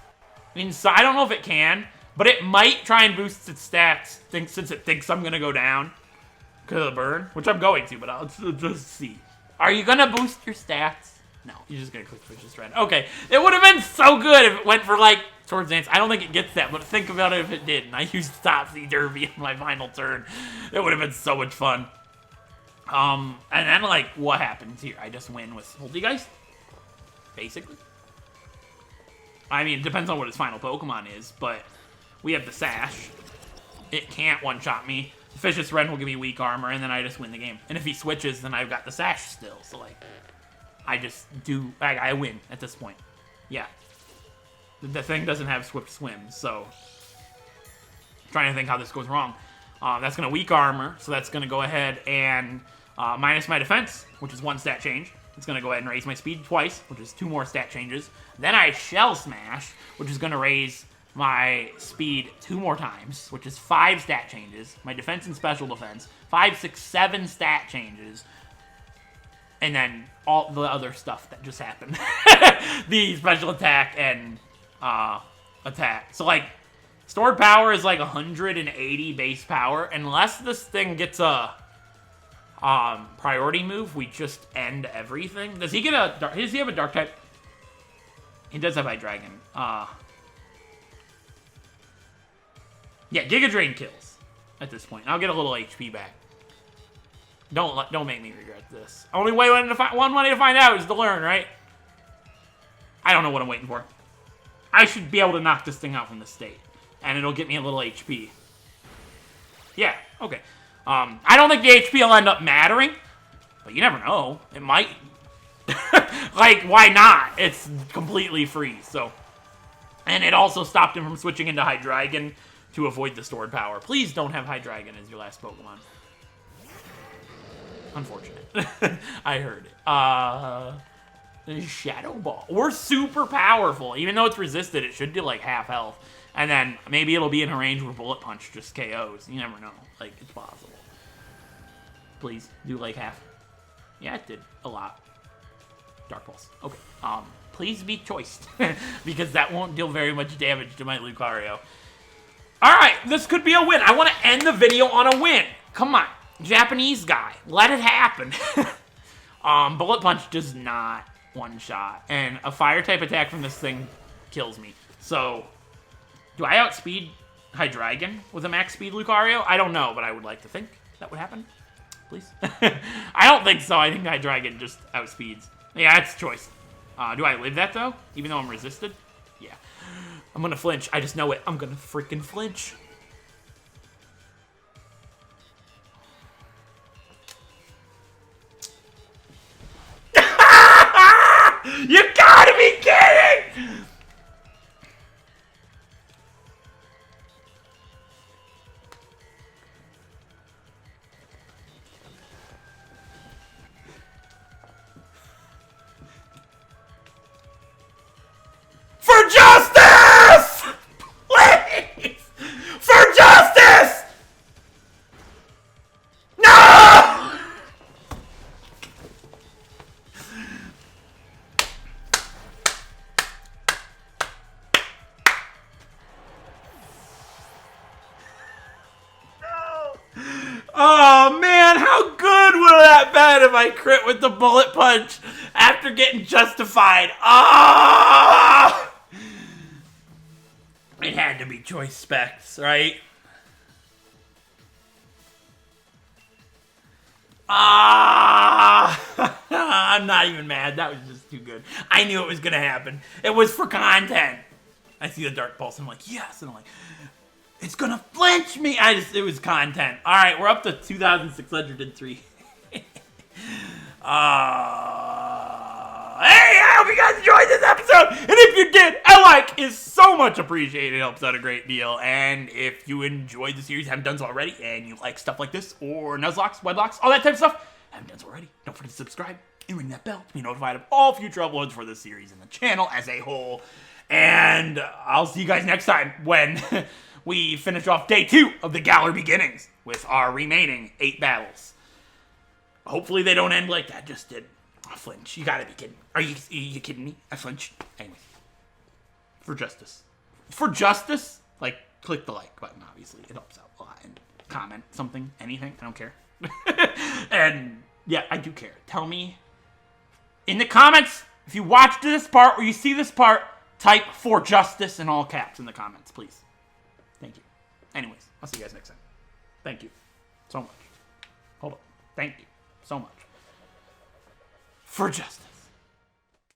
Speaker 1: I mean, so I don't know if it can, but it might try and boost its stats since it thinks I'm going to go down because of the burn, which I'm going to, but I'll just see. Are you going to boost your stats? No, you're just going to click Vicious Rend. Okay, it would have been so good if it went for, like, Swords Dance. I don't think it gets that, but think about it if it did. And I used Topsy Derby in my final turn. It would have been so much fun. And then, like, what happens here? I just win with Poltegeist? Basically. I mean, it depends on what his final Pokemon is, but we have the Sash. It can't one-shot me. The Vicious Rend will give me weak armor, and then I just win the game. And if he switches, then I've got the Sash still. So, like, I win at this point. Yeah. The thing doesn't have Swift Swim, so... I'm trying to think how this goes wrong. That's going to weak armor, so that's going to go ahead and minus my defense, which is 1 stat change. It's going to go ahead and raise my speed twice, which is 2 more stat changes. Then I Shell Smash, which is going to raise my speed 2 more times, which is 5 stat changes. My defense and special defense, 5, 6, 7 stat changes. And then all the other stuff that just happened. The special attack and attack. So, like, stored power is like 180 base power. Unless this thing gets a priority move, we just end everything. Does he get a... Does he have a dark type? He does have Hydreigon. Yeah, Giga Drain kills at this point. I'll get a little HP back. Don't make me regret this. Only way one way to find out is to learn, right? I don't know what I'm waiting for. I should be able to knock this thing out from the state, and it'll get me a little HP. Yeah, okay. I don't think the HP will end up mattering, but you never know. It might. Like, why not? It's completely free, so. And it also stopped him from switching into Hydreigon to avoid the stored power. Please don't have Hydreigon as your last Pokemon. Unfortunate. I heard it. Shadow Ball. We're super powerful. Even though it's resisted, it should do like half health. And then maybe it'll be in a range where Bullet Punch just KOs. You never know. Like, it's possible. Please, do like half. Yeah, it did a lot. Dark Pulse. Okay. Please be choiced. Because that won't deal very much damage to my Lucario. Alright, this could be a win. I want to end the video on a win. Come on. Japanese guy. Let it happen. Bullet Punch does not one-shot. And a Fire-type attack from this thing kills me. So, do I outspeed Hydreigon with a max speed Lucario? I don't know, but I would like to think that would happen. Please. I don't think so. I think Hydreigon just outspeeds. Yeah, that's choice. Do I live that, though? Even though I'm resisted? Yeah. I'm gonna flinch. I just know it. I'm gonna freaking flinch. You gotta be kidding! For justice! Please! For justice! No! Oh man, how good would that been if I crit with the Bullet Punch after getting justified? Ah! It had to be choice specs, right? I'm not even mad. That was just too good. I knew it was gonna happen. It was for content. I see the Dark Pulse and I'm like, yes, and I'm like, It's gonna flinch me. It was content. All right, we're up to 2,603. Hey, I hope you guys enjoyed this episode. And if you did, a like is so much appreciated. It helps out a great deal. And if you enjoyed the series, haven't done so already, and you like stuff like this, or Nuzlocks, Wedlockes, all that type of stuff, haven't done so already, don't forget to subscribe and ring that bell to be notified of all future uploads for this series and the channel as a whole. And I'll see you guys next time when we finish off day 2 of the Galar beginnings with our remaining 8 battles. Hopefully they don't end like that just did. I flinch. You gotta be kidding. Are you kidding me? I flinched. Anyways. For justice. For justice, like, click the like button, obviously. It helps out a lot. And comment something, anything. I don't care. And, yeah, I do care. Tell me in the comments, if you watched this part or you see this part, type for justice in all caps in the comments, please. Thank you. Anyways, I'll see you guys next time. Thank you so much. Hold on. Thank you so much. For justice.